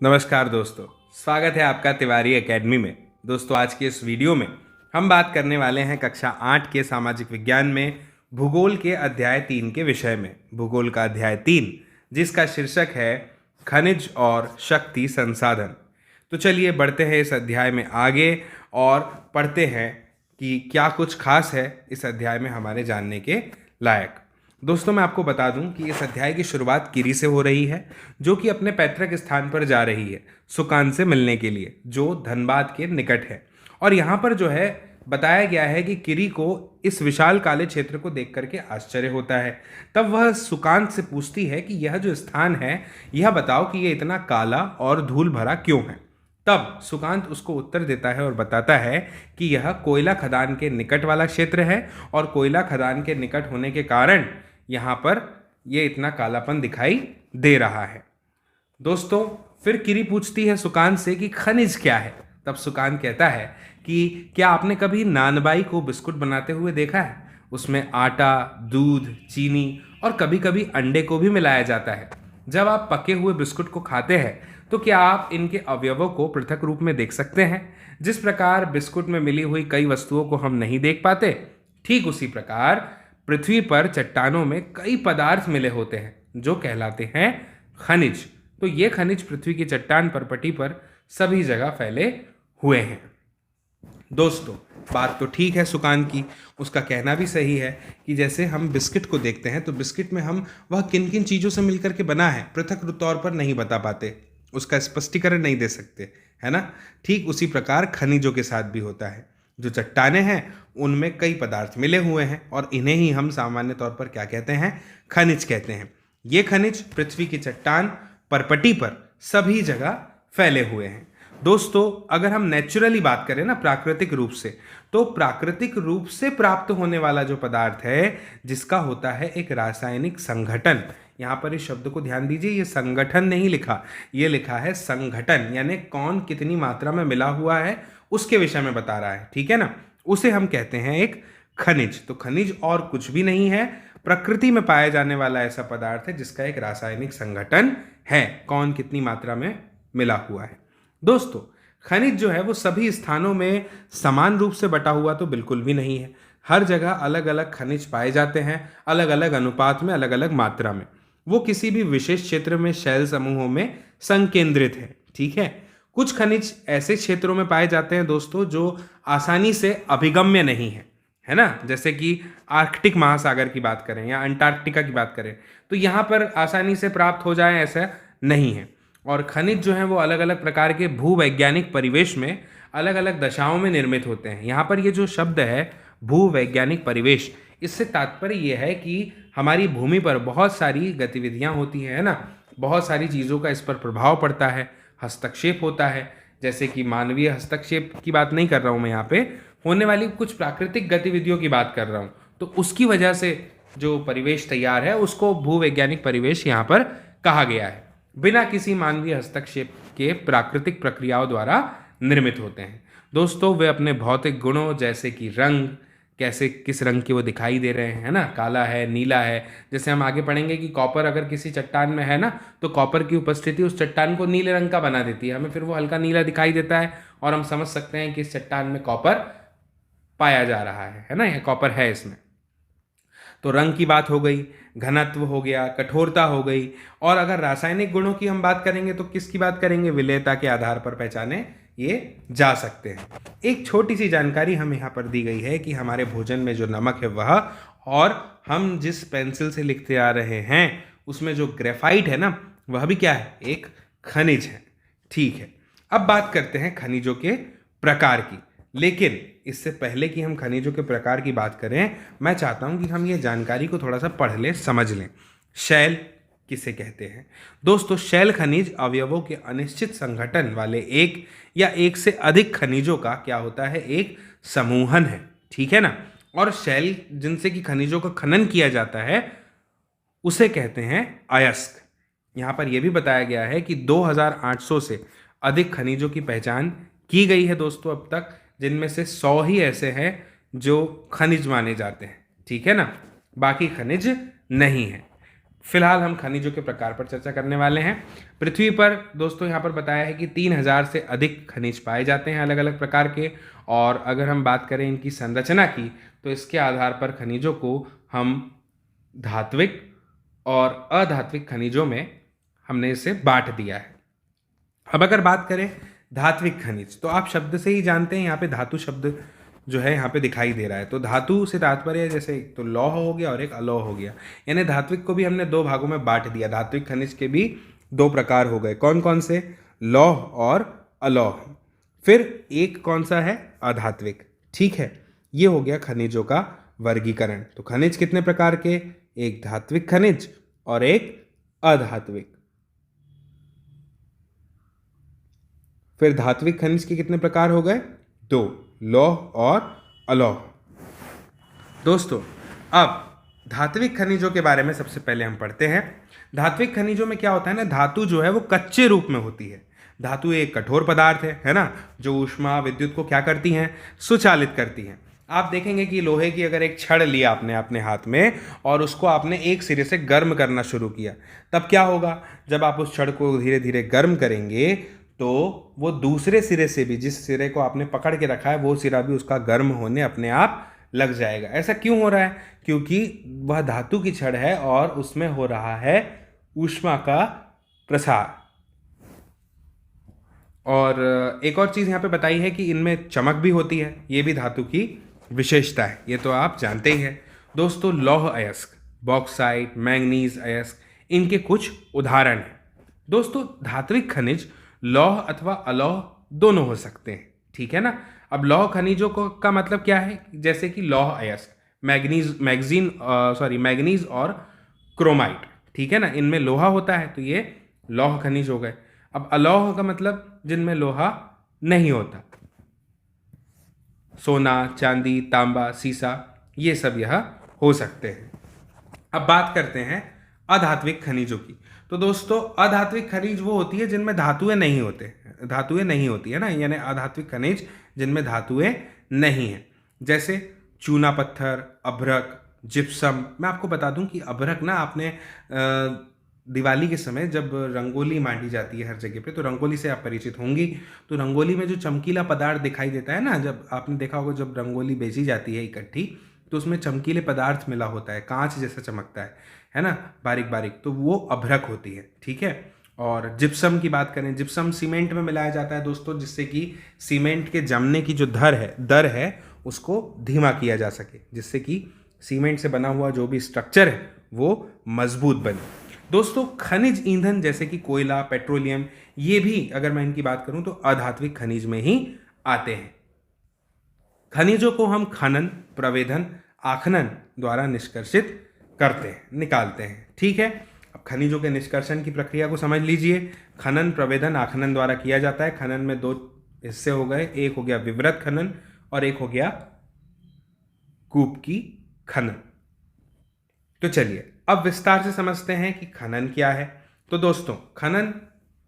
नमस्कार दोस्तों, स्वागत है आपका तिवारी एकेडमी में। दोस्तों, आज के इस वीडियो में हम बात करने वाले हैं कक्षा 8 के सामाजिक विज्ञान में भूगोल के अध्याय 3 के विषय में। भूगोल का अध्याय 3 जिसका शीर्षक है खनिज और शक्ति संसाधन। तो चलिए बढ़ते हैं इस अध्याय में आगे और पढ़ते हैं कि क्या कुछ खास है इस अध्याय में हमारे जानने के लायक। दोस्तों, मैं आपको बता दूं कि इस अध्याय की शुरुआत किरी से हो रही है, जो कि अपने पैतृक स्थान पर जा रही है सुकान से मिलने के लिए, जो धनबाद के निकट है। और यहाँ पर जो है बताया गया है कि किरी को इस विशाल काले क्षेत्र को देख करके आश्चर्य होता है। तब वह सुकांत से पूछती है कि यह जो स्थान है, यह बताओ कि यह इतना काला और धूल भरा क्यों है। तब सुकांत उसको उत्तर देता है और बताता है कि यह कोयला खदान के निकट वाला क्षेत्र है और कोयला खदान के निकट होने के कारण यहाँ पर ये इतना कालापन दिखाई दे रहा है। दोस्तों, फिर किरी पूछती है सुकांत से कि खनिज क्या है। तब सुकांत कहता है कि क्या आपने कभी नानबाई को बिस्कुट बनाते हुए देखा है? उसमें आटा, दूध, चीनी और कभी कभी अंडे को भी मिलाया जाता है। जब आप पके हुए बिस्कुट को खाते हैं तो क्या आप इनके अवयवों को पृथक रूप में देख सकते हैं? जिस प्रकार बिस्कुट में मिली हुई कई वस्तुओं को हम नहीं देख पाते, ठीक उसी प्रकार पृथ्वी पर चट्टानों में कई पदार्थ मिले होते हैं जो कहलाते हैं खनिज। तो ये खनिज पृथ्वी की चट्टान पर पट्टी पर सभी जगह फैले हुए हैं। दोस्तों, बात तो ठीक है सुकान की, उसका कहना भी सही है कि जैसे हम बिस्किट को देखते हैं तो बिस्किट में हम वह किन किन चीज़ों से मिलकर के बना है पृथक तौर पर नहीं बता पाते, उसका स्पष्टीकरण नहीं दे सकते, है ना। ठीक उसी प्रकार खनिजों के साथ भी होता है। जो चट्टानें हैं उनमें कई पदार्थ मिले हुए हैं और इन्हें ही हम सामान्य तौर पर क्या कहते हैं? खनिज कहते हैं। ये खनिज पृथ्वी की चट्टान परपटी पर सभी जगह फैले हुए हैं। दोस्तों, अगर हम नेचुरली बात करें ना, प्राकृतिक रूप से, तो प्राकृतिक रूप से प्राप्त होने वाला जो पदार्थ है जिसका होता है एक रासायनिक संघटन। यहाँ पर इस शब्द को ध्यान दीजिए, ये संगठन नहीं लिखा, ये लिखा है संघटन, यानी कौन कितनी मात्रा में मिला हुआ है उसके विषय में बता रहा है, ठीक है ना। उसे हम कहते हैं एक खनिज। तो खनिज और कुछ भी नहीं है, प्रकृति में पाया जाने वाला ऐसा पदार्थ है जिसका एक रासायनिक संघटन है, कौन कितनी मात्रा में मिला हुआ है। दोस्तों, खनिज जो है वो सभी स्थानों में समान रूप से बटा हुआ तो बिल्कुल भी नहीं है। हर जगह अलग अलग खनिज पाए जाते हैं, अलग अलग अनुपात में, अलग अलग मात्रा में। वो किसी भी विशेष क्षेत्र में शैल समूहों में संकेंद्रित है, ठीक है। कुछ खनिज ऐसे क्षेत्रों में पाए जाते हैं दोस्तों जो आसानी से अभिगम्य नहीं है, है ना। जैसे कि आर्कटिक महासागर की बात करें या अंटार्कटिका की बात करें तो यहाँ पर आसानी से प्राप्त हो जाए ऐसा नहीं है। और खनिज जो है वो अलग अलग प्रकार के भूवैज्ञानिक परिवेश में अलग अलग दशाओं में निर्मित होते हैं। यहाँ पर ये जो शब्द है भूवैज्ञानिक परिवेश, इससे तात्पर्य यह है कि हमारी भूमि पर बहुत सारी गतिविधियाँ होती हैं, है ना। बहुत सारी चीज़ों का इस पर प्रभाव पड़ता है, हस्तक्षेप होता है। जैसे कि मानवीय हस्तक्षेप की बात नहीं कर रहा हूँ मैं, यहाँ पे होने वाली कुछ प्राकृतिक गतिविधियों की बात कर रहा हूँ। तो उसकी वजह से जो परिवेश तैयार है उसको भूवैज्ञानिक परिवेश यहाँ पर कहा गया है। बिना किसी मानवीय हस्तक्षेप के प्राकृतिक प्रक्रियाओं द्वारा निर्मित होते हैं। दोस्तों, वे अपने भौतिक गुणों जैसे कि रंग, कैसे किस रंग के वो दिखाई दे रहे हैं, है ना, काला है, नीला है। जैसे हम आगे पढ़ेंगे कि कॉपर अगर किसी चट्टान में है ना, तो कॉपर की उपस्थिति उस चट्टान को नीले रंग का बना देती है, हमें फिर वो हल्का नीला दिखाई देता है और हम समझ सकते हैं कि इस चट्टान में कॉपर पाया जा रहा है ना, यह कॉपर है इसमें। तो रंग की बात हो गई, घनत्व हो गया, कठोरता हो गई। और अगर रासायनिक गुणों की हम बात करेंगे तो किसकी बात करेंगे? विलेयता के आधार पर पहचाने ये जा सकते हैं। एक छोटी सी जानकारी हम यहाँ पर दी गई है कि हमारे भोजन में जो नमक है वह, और हम जिस पेंसिल से लिखते आ रहे हैं उसमें जो ग्रेफाइट है ना, वह भी क्या है? एक खनिज है, ठीक है। अब बात करते हैं खनिजों के प्रकार की। लेकिन इससे पहले कि हम खनिजों के प्रकार की बात करें, मैं चाहता हूं कि हम ये जानकारी को थोड़ा सा पढ़ लें, समझ लें। शैल किसे कहते हैं? दोस्तों, शैल खनिज अवयवों के अनिश्चित संगठन वाले एक या एक से अधिक खनिजों का क्या होता है? एक समूहन है, ठीक है ना। और शैल जिनसे कि खनिजों का खनन किया जाता है उसे कहते हैं अयस्क। यहाँ पर यह भी बताया गया है कि 2800 से अधिक खनिजों की पहचान की गई है दोस्तों अब तक, जिनमें से 100 ही ऐसे हैं जो खनिज माने जाते हैं, ठीक है ना, बाकी खनिज नहीं है। फिलहाल हम खनिजों के प्रकार पर चर्चा करने वाले हैं। पृथ्वी पर दोस्तों यहाँ पर बताया है कि 3000 से अधिक खनिज पाए जाते हैं अलग अलग प्रकार के। और अगर हम बात करें इनकी संरचना की, तो इसके आधार पर खनिजों को हम धात्विक और अधात्विक खनिजों में हमने इसे बांट दिया है। अब अगर बात करें धात्विक खनिज, तो आप शब्द से ही जानते हैं, यहाँ पे धातु शब्द जो है यहाँ पे दिखाई दे रहा है। तो धातु से तात्पर्य जैसे एक तो लौह हो गया और एक अलौह हो गया, यानी धात्विक को भी हमने दो भागों में बांट दिया। धात्विक खनिज के भी दो प्रकार हो गए, कौन कौन से? लौह और अलौह। फिर एक कौन सा है? अधात्विक। ठीक है, ये हो गया खनिजों का वर्गीकरण। तो खनिज कितने प्रकार के? एक धात्विक खनिज और एक अधात्विक। फिर धात्विक खनिज के कितने प्रकार हो गए? दो, लौह और अलौह। दोस्तों अब धात्विक खनिजों के बारे में सबसे पहले हम पढ़ते हैं। धात्विक खनिजों में क्या होता है ना, धातु जो है वो कच्चे रूप में होती है। धातु एक कठोर पदार्थ है ना, जो ऊष्मा विद्युत को क्या करती हैं? सुचालित करती हैं। आप देखेंगे कि लोहे की अगर एक छड़ लिया आपने अपने हाथ में और उसको आपने एक सिरे से गर्म करना शुरू किया, तब क्या होगा? जब आप उस छड़ को धीरे धीरे गर्म करेंगे तो वो दूसरे सिरे से भी, जिस सिरे को आपने पकड़ के रखा है, वो सिरा भी उसका गर्म होने अपने आप लग जाएगा। ऐसा क्यों हो रहा है? क्योंकि वह धातु की छड़ है और उसमें हो रहा है ऊष्मा का प्रसार। और एक और चीज़ यहाँ पे बताई है कि इनमें चमक भी होती है, ये भी धातु की विशेषता है, ये तो आप जानते ही हैं। दोस्तों लौह अयस्क, बॉक्साइट, मैंगनीज अयस्क, इनके कुछ उदाहरण हैं। दोस्तों धात्विक खनिज लौह अथवा अलौह दोनों हो सकते हैं, ठीक है ना। अब लौह खनिजों को का मतलब क्या है? जैसे कि लौह अयस्क, मैग्नीज और क्रोमाइट, ठीक है ना, इनमें लोहा होता है तो ये लौह खनिज हो गए। अब अलौह का मतलब जिनमें लोहा नहीं होता, सोना, चांदी, तांबा, सीसा, ये सब यह हो सकते हैं। अब बात करते हैं अधात्विक खनिजों की। तो दोस्तों अधात्विक खनिज वो होती है जिनमें धातुएं नहीं होती है ना, यानी अधात्विक खनिज जिनमें धातुएं नहीं है, जैसे चूना पत्थर, अभ्रक, जिप्सम। मैं आपको बता दूं कि अभ्रक ना, आपने दिवाली के समय जब रंगोली मांडी जाती है हर जगह पे, तो रंगोली से आप परिचित होंगी। तो रंगोली में जो चमकीला पदार्थ दिखाई देता है ना, जब आपने देखा होगा जब रंगोली बेची जाती है इकट्ठी, तो उसमें चमकीले पदार्थ मिला होता है, कांच जैसा चमकता है ना, बारीक बारीक, तो वो अभ्रक होती है, ठीक है। और जिप्सम की बात करें, जिप्सम सीमेंट में मिलाया जाता है दोस्तों, जिससे कि सीमेंट के जमने की जो दर है उसको धीमा किया जा सके, जिससे कि सीमेंट से बना हुआ जो भी स्ट्रक्चर है वो मजबूत बने। दोस्तों खनिज ईंधन जैसे कि कोयला, पेट्रोलियम, ये भी अगर मैं इनकी बात करूं तो अधात्विक खनिज में ही आते हैं। खनिजों को हम खनन, प्रवेधन, आखनन द्वारा निष्कर्षित करते हैं, निकालते हैं, ठीक है। अब खनिजों के निष्कर्षण की प्रक्रिया को समझ लीजिए। खनन, प्रवेधन, आखनन द्वारा किया जाता है। खनन में दो हिस्से हो गए, एक हो गया विवृत खनन और एक हो गया कूपकी खनन। तो चलिए अब विस्तार से समझते हैं कि खनन क्या है। तो दोस्तों खनन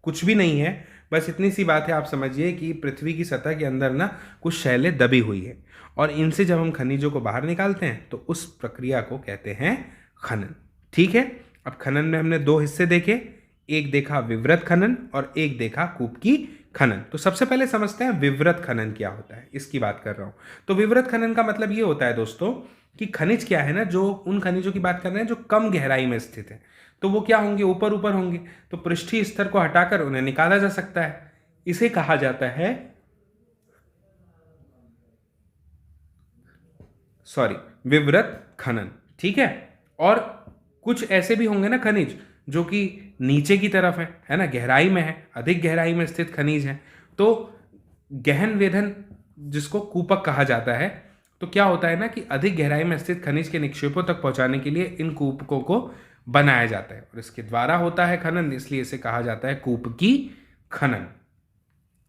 कुछ भी नहीं है, बस इतनी सी बात है, आप समझिए कि पृथ्वी की सतह के अंदर ना कुछ शैलें दबी हुई है और इनसे जब हम खनिजों को बाहर निकालते हैं तो उस प्रक्रिया को कहते हैं खनन, ठीक है। अब खनन में हमने दो हिस्से देखे, एक देखा विवृत खनन और एक देखा कूपकी खनन। तो सबसे पहले समझते हैं विवृत खनन क्या होता है, इसकी बात कर रहा हूं। तो विवृत खनन का मतलब ये होता है दोस्तों कि खनिज क्या है ना, जो उन खनिजों की बात कर रहे हैं जो कम गहराई में स्थित है, तो वो क्या होंगे, ऊपर ऊपर होंगे, तो पृष्ठीय स्तर को हटाकर उन्हें निकाला जा सकता है। इसे कहा जाता है विवृत खनन, ठीक है। और कुछ ऐसे भी होंगे ना खनिज जो कि नीचे की तरफ है ना, गहराई में है, अधिक गहराई में स्थित खनिज है। तो गहन वेधन जिसको कूपक कहा जाता है, तो क्या होता है ना कि अधिक गहराई में स्थित खनिज के निक्षेपों तक पहुंचाने के लिए इन कूपकों को बनाया जाता है और इसके द्वारा होता है खनन, इसलिए इसे कहा जाता है कूपकी खनन।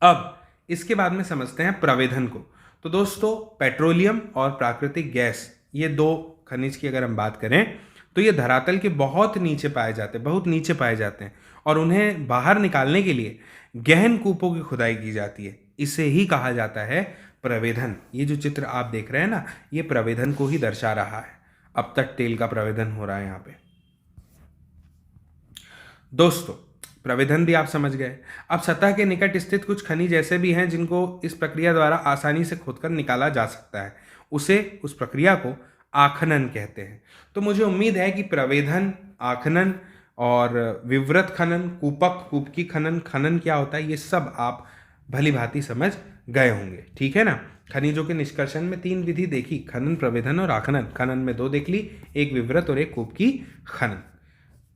अब इसके बाद में समझते हैं प्रवेधन को। तो दोस्तों पेट्रोलियम और प्राकृतिक गैस, ये दो खनिज की अगर हम बात करें तो ये धरातल के बहुत नीचे पाए जाते हैं और उन्हें बाहर निकालने के लिए गहन कूपों की खुदाई की जाती है। इसे ही कहा जाता है प्रवेधन। ये जो चित्र आप देख रहे हैं ना, ये प्रवेधन को ही दर्शा रहा है। अब तक तेल का प्रवेधन हो रहा है यहाँ पे। दोस्तों, प्रवेधन भी आप समझ गए। अब सतह के निकट स्थित कुछ खनिज ऐसे भी हैं जिनको इस प्रक्रिया द्वारा आसानी से खोदकर निकाला जा सकता है, उस प्रक्रिया को आखनन कहते हैं। तो मुझे उम्मीद है कि प्रवेधन, आखनन और विवृत खनन, कूपक, कूपकी खनन, खनन क्या होता है, ये सब आप भली भांति समझ गए होंगे। ठीक है ना। खनिजों के निष्कर्षण में 3 विधि देखी, खनन, प्रवेधन और आखनन। खनन में 2 देख ली, एक विवृत और एक कूपकी खनन।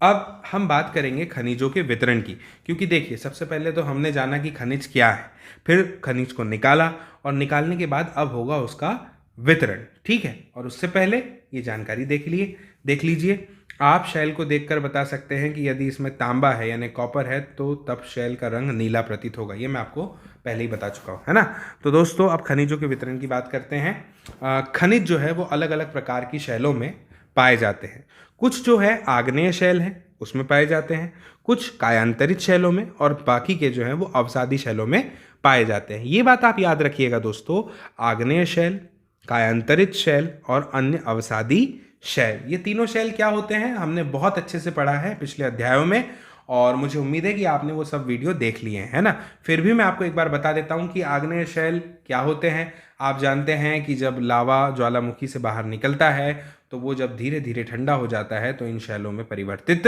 अब हम बात करेंगे खनिजों के वितरण की, क्योंकि देखिए सबसे पहले तो हमने जाना कि खनिज क्या है, फिर खनिज को निकाला और निकालने के बाद अब होगा उसका वितरण। ठीक है। और उससे पहले ये जानकारी देख लीजिए। आप शैल को देखकर बता सकते हैं कि यदि इसमें तांबा है यानी कॉपर है तो तब शैल का रंग नीला प्रतीत होगा। ये मैं आपको पहले ही बता चुका हूँ, है ना। तो दोस्तों अब खनिजों के वितरण की बात करते हैं। खनिज जो है वो अलग अलग प्रकार की शैलों में पाए जाते हैं। कुछ जो है आग्नेय शैल हैं उसमें पाए जाते हैं, कुछ कायांतरित शैलों में, और बाकी के जो हैं वो अवसादी शैलों में पाए जाते हैं। ये बात आप याद रखिएगा दोस्तों, आग्नेय शैल, कायांतरित शैल और अन्य अवसादी शैल, ये तीनों शैल क्या होते हैं हमने बहुत अच्छे से पढ़ा है पिछले अध्यायों में, और मुझे उम्मीद है कि आपने वो सब वीडियो देख लिए हैं, है ना। फिर भी मैं आपको एक बार बता देता हूं कि आग्नेय शैल क्या होते हैं। आप जानते हैं कि जब लावा ज्वालामुखी से बाहर निकलता है तो वो जब धीरे धीरे ठंडा हो जाता है तो इन शैलों में परिवर्तित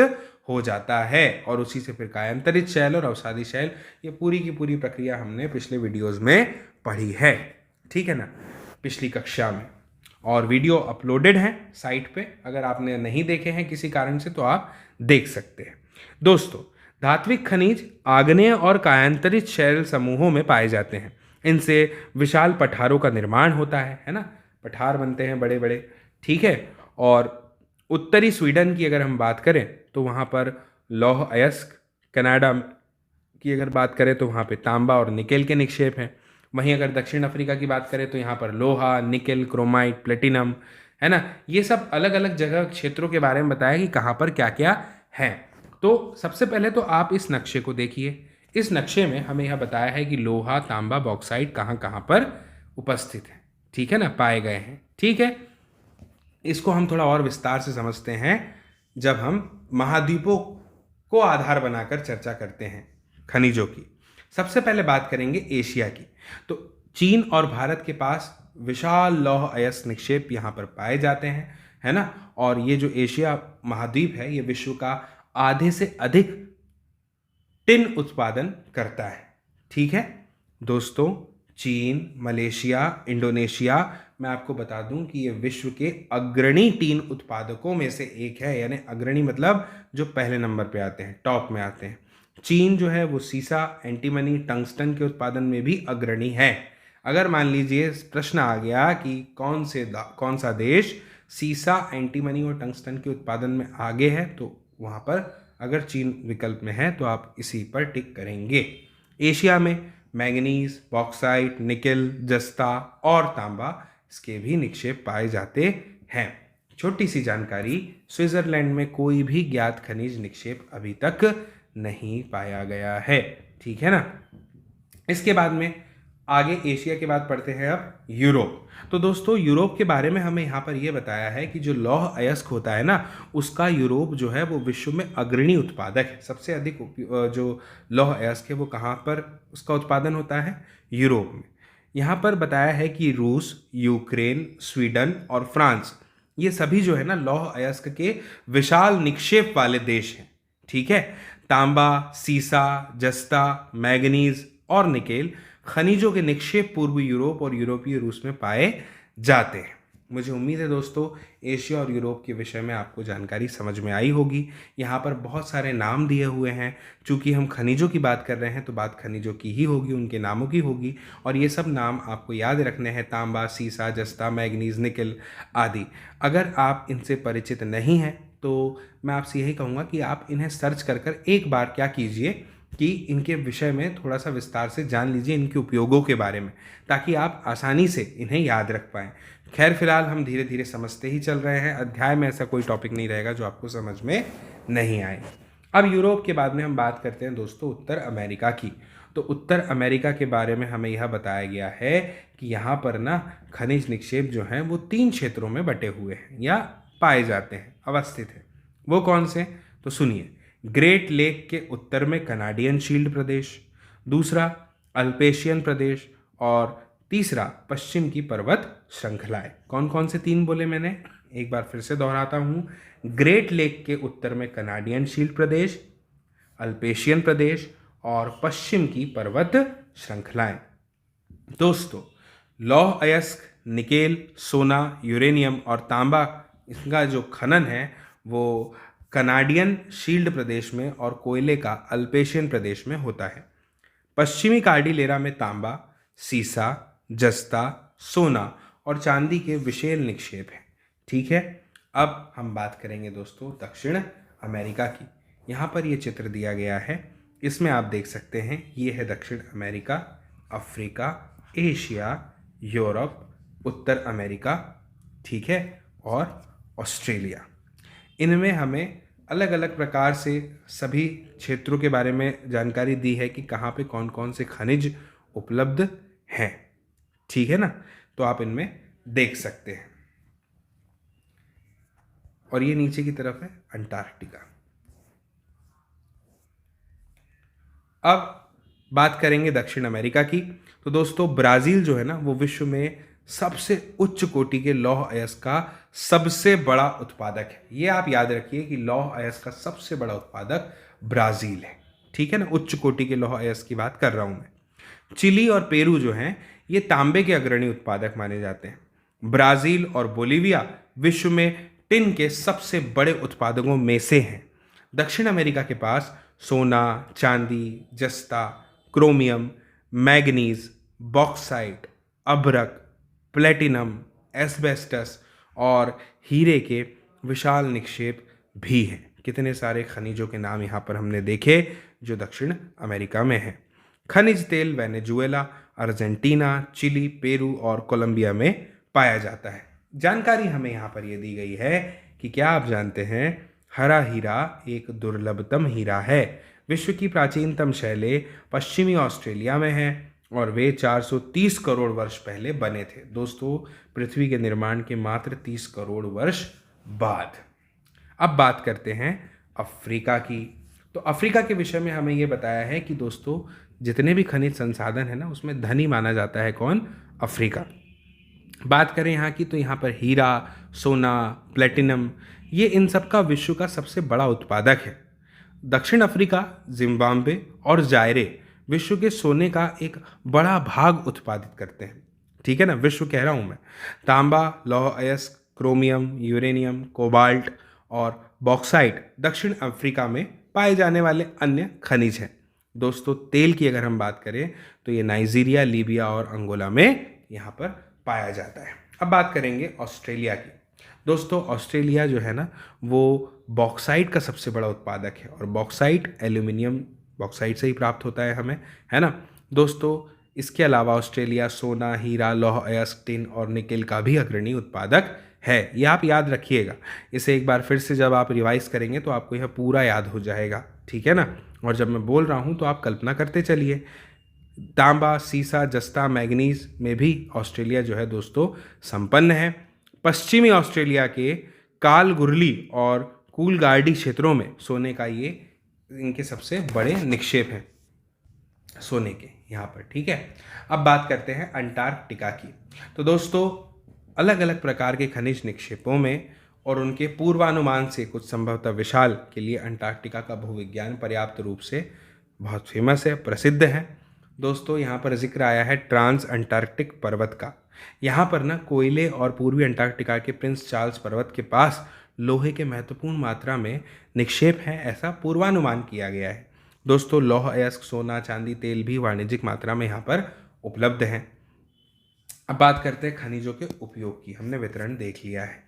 हो जाता है, और उसी से फिर कायांतरित शैल और अवसादी शैल, ये पूरी की पूरी प्रक्रिया हमने पिछले वीडियोस में पढ़ी है। ठीक है ना, पिछली कक्षा में, और वीडियो अपलोडेड हैं साइट पे, अगर आपने नहीं देखे हैं किसी कारण से तो आप देख सकते हैं। दोस्तों, धात्विक खनिज आग्नेय और कायांतरित शैल समूहों में पाए जाते हैं। इनसे विशाल पठारों का निर्माण होता है ना, पठार बनते हैं बड़े बड़े। ठीक है। और उत्तरी स्वीडन की अगर हम बात करें तो वहाँ पर लौह अयस्क, कनाडा की अगर बात करें तो वहाँ पे तांबा और निकेल के निक्षेप हैं। वहीं अगर दक्षिण अफ्रीका की बात करें तो यहाँ पर लोहा, निकेल, क्रोमाइट, प्लेटिनम, है ना। ये सब अलग अलग जगह क्षेत्रों के बारे में बताया कि कहाँ पर क्या क्या है। तो सबसे पहले तो आप इस नक्शे को देखिए। इस नक्शे में हमें यह बताया है कि लोहा, तांबा, बॉक्साइट कहाँ कहाँ पर उपस्थित है। ठीक है ना, पाए गए हैं। ठीक है। इसको हम थोड़ा और विस्तार से समझते हैं जब हम महाद्वीपों को आधार बनाकर चर्चा करते हैं खनिजों की। सबसे पहले बात करेंगे एशिया की। तो चीन और भारत के पास विशाल लौह अयस्क निक्षेप यहाँ पर पाए जाते हैं, है ना। और ये जो एशिया महाद्वीप है ये विश्व का आधे से अधिक टिन उत्पादन करता है। ठीक है दोस्तों, चीन, मलेशिया, इंडोनेशिया, मैं आपको बता दूं कि ये विश्व के अग्रणी टीन उत्पादकों में से एक है, यानी अग्रणी मतलब जो पहले नंबर पे आते हैं, टॉप में आते हैं। चीन जो है वो सीसा, एंटीमनी, टंगस्टन के उत्पादन में भी अग्रणी है। अगर मान लीजिए प्रश्न आ गया कि कौन सा देश सीसा, एंटीमनी और टंगस्टन के उत्पादन में आगे है, तो वहाँ पर अगर चीन विकल्प में है तो आप इसी पर टिक करेंगे। एशिया में मैंगनीज, बॉक्साइट, निकेल, जस्ता और तांबा, इसके भी निक्षेप पाए जाते हैं। छोटी सी जानकारी, स्विट्जरलैंड में कोई भी ज्ञात खनिज निक्षेप अभी तक नहीं पाया गया है। ठीक है ना। इसके बाद में आगे एशिया के बाद पढ़ते हैं अब यूरोप। तो दोस्तों यूरोप के बारे में हमें यहाँ पर यह बताया है कि जो लौह अयस्क होता है ना, उसका यूरोप जो है वो विश्व में अग्रणी उत्पादक है। सबसे अधिक जो लौह अयस्क है वो कहाँ पर उसका उत्पादन होता है? यूरोप में। यहाँ पर बताया है कि रूस, यूक्रेन, स्वीडन और फ्रांस, ये सभी जो है ना लौह अयस्क के विशाल निक्षेप वाले देश हैं। ठीक है। तांबा, सीसा, जस्ता, मैंगनीज और निकेल खनिजों के निक्षेप पूर्वी यूरोप और यूरोपीय रूस में पाए जाते हैं। मुझे उम्मीद है दोस्तों एशिया और यूरोप के विषय में आपको जानकारी समझ में आई होगी। यहाँ पर बहुत सारे नाम दिए हुए हैं, चूँकि हम खनिजों की बात कर रहे हैं तो बात खनिजों की ही होगी, उनके नामों की होगी, और ये सब नाम आपको याद रखने हैं, तांबा, सीसा, जस्ता, मैंगनीज, निकेल आदि। अगर आप इनसे परिचित नहीं हैं तो मैं आपसे यही कहूँगा कि आप इन्हें सर्च कर एक बार क्या कीजिए कि इनके विषय में थोड़ा सा विस्तार से जान लीजिए, इनके उपयोगों के बारे में, ताकि आप आसानी से इन्हें याद रख पाएँ। खैर फिलहाल हम धीरे धीरे समझते ही चल रहे हैं। अध्याय में ऐसा कोई टॉपिक नहीं रहेगा जो आपको समझ में नहीं आए। अब यूरोप के बाद में हम बात करते हैं दोस्तों उत्तर अमेरिका की। तो उत्तर अमेरिका के बारे में हमें यह बताया गया है कि यहाँ पर ना खनिज निक्षेप जो हैं वो 3 क्षेत्रों में बटे हुए हैं या पाए जाते हैं, अवस्थित हैं। वो कौन से? तो सुनिए, ग्रेट लेक के उत्तर में कनाडियन शील्ड प्रदेश, दूसरा अल्पेशियन प्रदेश, और तीसरा पश्चिम की पर्वत श्रृंखलाएं। कौन कौन से तीन बोले मैंने, एक बार फिर से दोहराता हूँ। ग्रेट लेक के उत्तर में कनाडियन शील्ड प्रदेश, अल्पेशियन प्रदेश और पश्चिम की पर्वत श्रृंखलाएं। दोस्तों, लौह अयस्क, निकेल, सोना, यूरेनियम और तांबा, इसका जो खनन है वो कनाडियन शील्ड प्रदेश में और कोयले का अल्पेशियन प्रदेश में होता है। पश्चिमी कार्डिलेरा में तांबा, सीसा, जस्ता, सोना और चांदी के विशेल निक्षेप हैं। ठीक है, अब हम बात करेंगे दोस्तों दक्षिण अमेरिका की। यहाँ पर ये चित्र दिया गया है, इसमें आप देख सकते हैं ये है दक्षिण अमेरिका, अफ्रीका, एशिया, यूरोप, उत्तर अमेरिका, ठीक है, और ऑस्ट्रेलिया। इनमें हमें अलग अलग प्रकार से सभी क्षेत्रों के बारे में जानकारी दी है कि कहाँ पे कौन कौन से खनिज उपलब्ध हैं। ठीक है ना, तो आप इनमें देख सकते हैं। और ये नीचे की तरफ है अंटार्कटिका। अब बात करेंगे दक्षिण अमेरिका की। तो दोस्तों, ब्राज़ील जो है ना वो विश्व में सबसे उच्च कोटि के लौह अयस्क का सबसे बड़ा उत्पादक है। ये आप याद रखिए कि लौह अयस्क का सबसे बड़ा उत्पादक ब्राज़ील है। ठीक है ना, उच्च कोटि के लौह अयस्क की बात कर रहा हूं मैं। चिली और पेरू जो हैं ये तांबे के अग्रणी उत्पादक माने जाते हैं। ब्राज़ील और बोलीविया विश्व में टिन के सबसे बड़े उत्पादकों में से हैं। दक्षिण अमेरिका के पास सोना, चांदी, जस्ता, क्रोमियम, मैग्नीज, बॉक्साइट, अभ्रक, प्लेटिनम, एस्बेस्टस और हीरे के विशाल निक्षेप भी हैं। कितने सारे खनिजों के नाम यहाँ पर हमने देखे जो दक्षिण अमेरिका में हैं। खनिज तेल वेनेजुएला, अर्जेंटीना, चिली, पेरू और कोलंबिया में पाया जाता है। जानकारी हमें यहाँ पर यह दी गई है कि क्या आप जानते हैं हरा हीरा एक दुर्लभतम हीरा है। विश्व की प्राचीनतम शैलें पश्चिमी ऑस्ट्रेलिया में हैं और वे 430 करोड़ वर्ष पहले बने थे। दोस्तों, पृथ्वी के निर्माण के मात्र 30 करोड़ वर्ष बाद। अब बात करते हैं अफ्रीका की। तो अफ्रीका के विषय में हमें ये बताया है कि दोस्तों जितने भी खनिज संसाधन है ना उसमें धनी माना जाता है कौन, अफ्रीका। बात करें यहाँ की तो यहाँ पर हीरा, सोना, प्लेटिनम, ये इन सब का विश्व का सबसे बड़ा उत्पादक है। दक्षिण अफ्रीका, जिम्बाब्वे और जायरे विश्व के सोने का एक बड़ा भाग उत्पादित करते हैं। ठीक है ना, विश्व कह रहा हूँ मैं। तांबा, लौह अयस्क, क्रोमियम, यूरेनियम, कोबाल्ट और बॉक्साइट दक्षिण अफ्रीका में पाए जाने वाले अन्य खनिज हैं। दोस्तों, तेल की अगर हम बात करें तो ये नाइजीरिया, लीबिया और अंगोला में यहाँ पर पाया जाता है। अब बात करेंगे ऑस्ट्रेलिया की। दोस्तों, ऑस्ट्रेलिया जो है ना वो बॉक्साइट का सबसे बड़ा उत्पादक है और बॉक्साइट एल्यूमिनियम बॉक्साइट से ही प्राप्त होता है हमें, है ना। दोस्तों, इसके अलावा ऑस्ट्रेलिया सोना, हीरा, लौह अयस्क, टिन और निकेल का भी अग्रणी उत्पादक है। ये आप याद रखिएगा। इसे एक बार फिर से जब आप रिवाइज करेंगे तो आपको यह पूरा याद हो जाएगा। ठीक है ना, और जब मैं बोल रहा हूँ तो आप कल्पना करते चलिए। तांबा, सीसा, जस्ता, मैग्नीज में भी ऑस्ट्रेलिया जो है दोस्तों संपन्न है। पश्चिमी ऑस्ट्रेलिया के कालगुरली और कूलगार्डी क्षेत्रों में सोने का ये इनके सबसे बड़े निक्षेप हैं सोने के यहाँ पर। ठीक है, अब बात करते हैं अंटार्कटिका की। तो दोस्तों, अलग अलग प्रकार के खनिज निक्षेपों में और उनके पूर्वानुमान से कुछ संभवतः विशाल के लिए अंटार्कटिका का भूविज्ञान पर्याप्त रूप से बहुत फेमस है, प्रसिद्ध है। दोस्तों, यहाँ पर जिक्र आया है ट्रांस अंटार्कटिक पर्वत का। यहाँ पर ना कोयले और पूर्वी अंटार्कटिका के प्रिंस चार्ल्स पर्वत के पास लोहे के महत्वपूर्ण मात्रा में निक्षेप हैं, ऐसा पूर्वानुमान किया गया है। दोस्तों, लौह अयस्क, सोना, चांदी, तेल भी वाणिज्यिक मात्रा में यहाँ पर उपलब्ध हैं। अब बात करते हैं खनिजों के उपयोग की। हमने वितरण देख लिया है।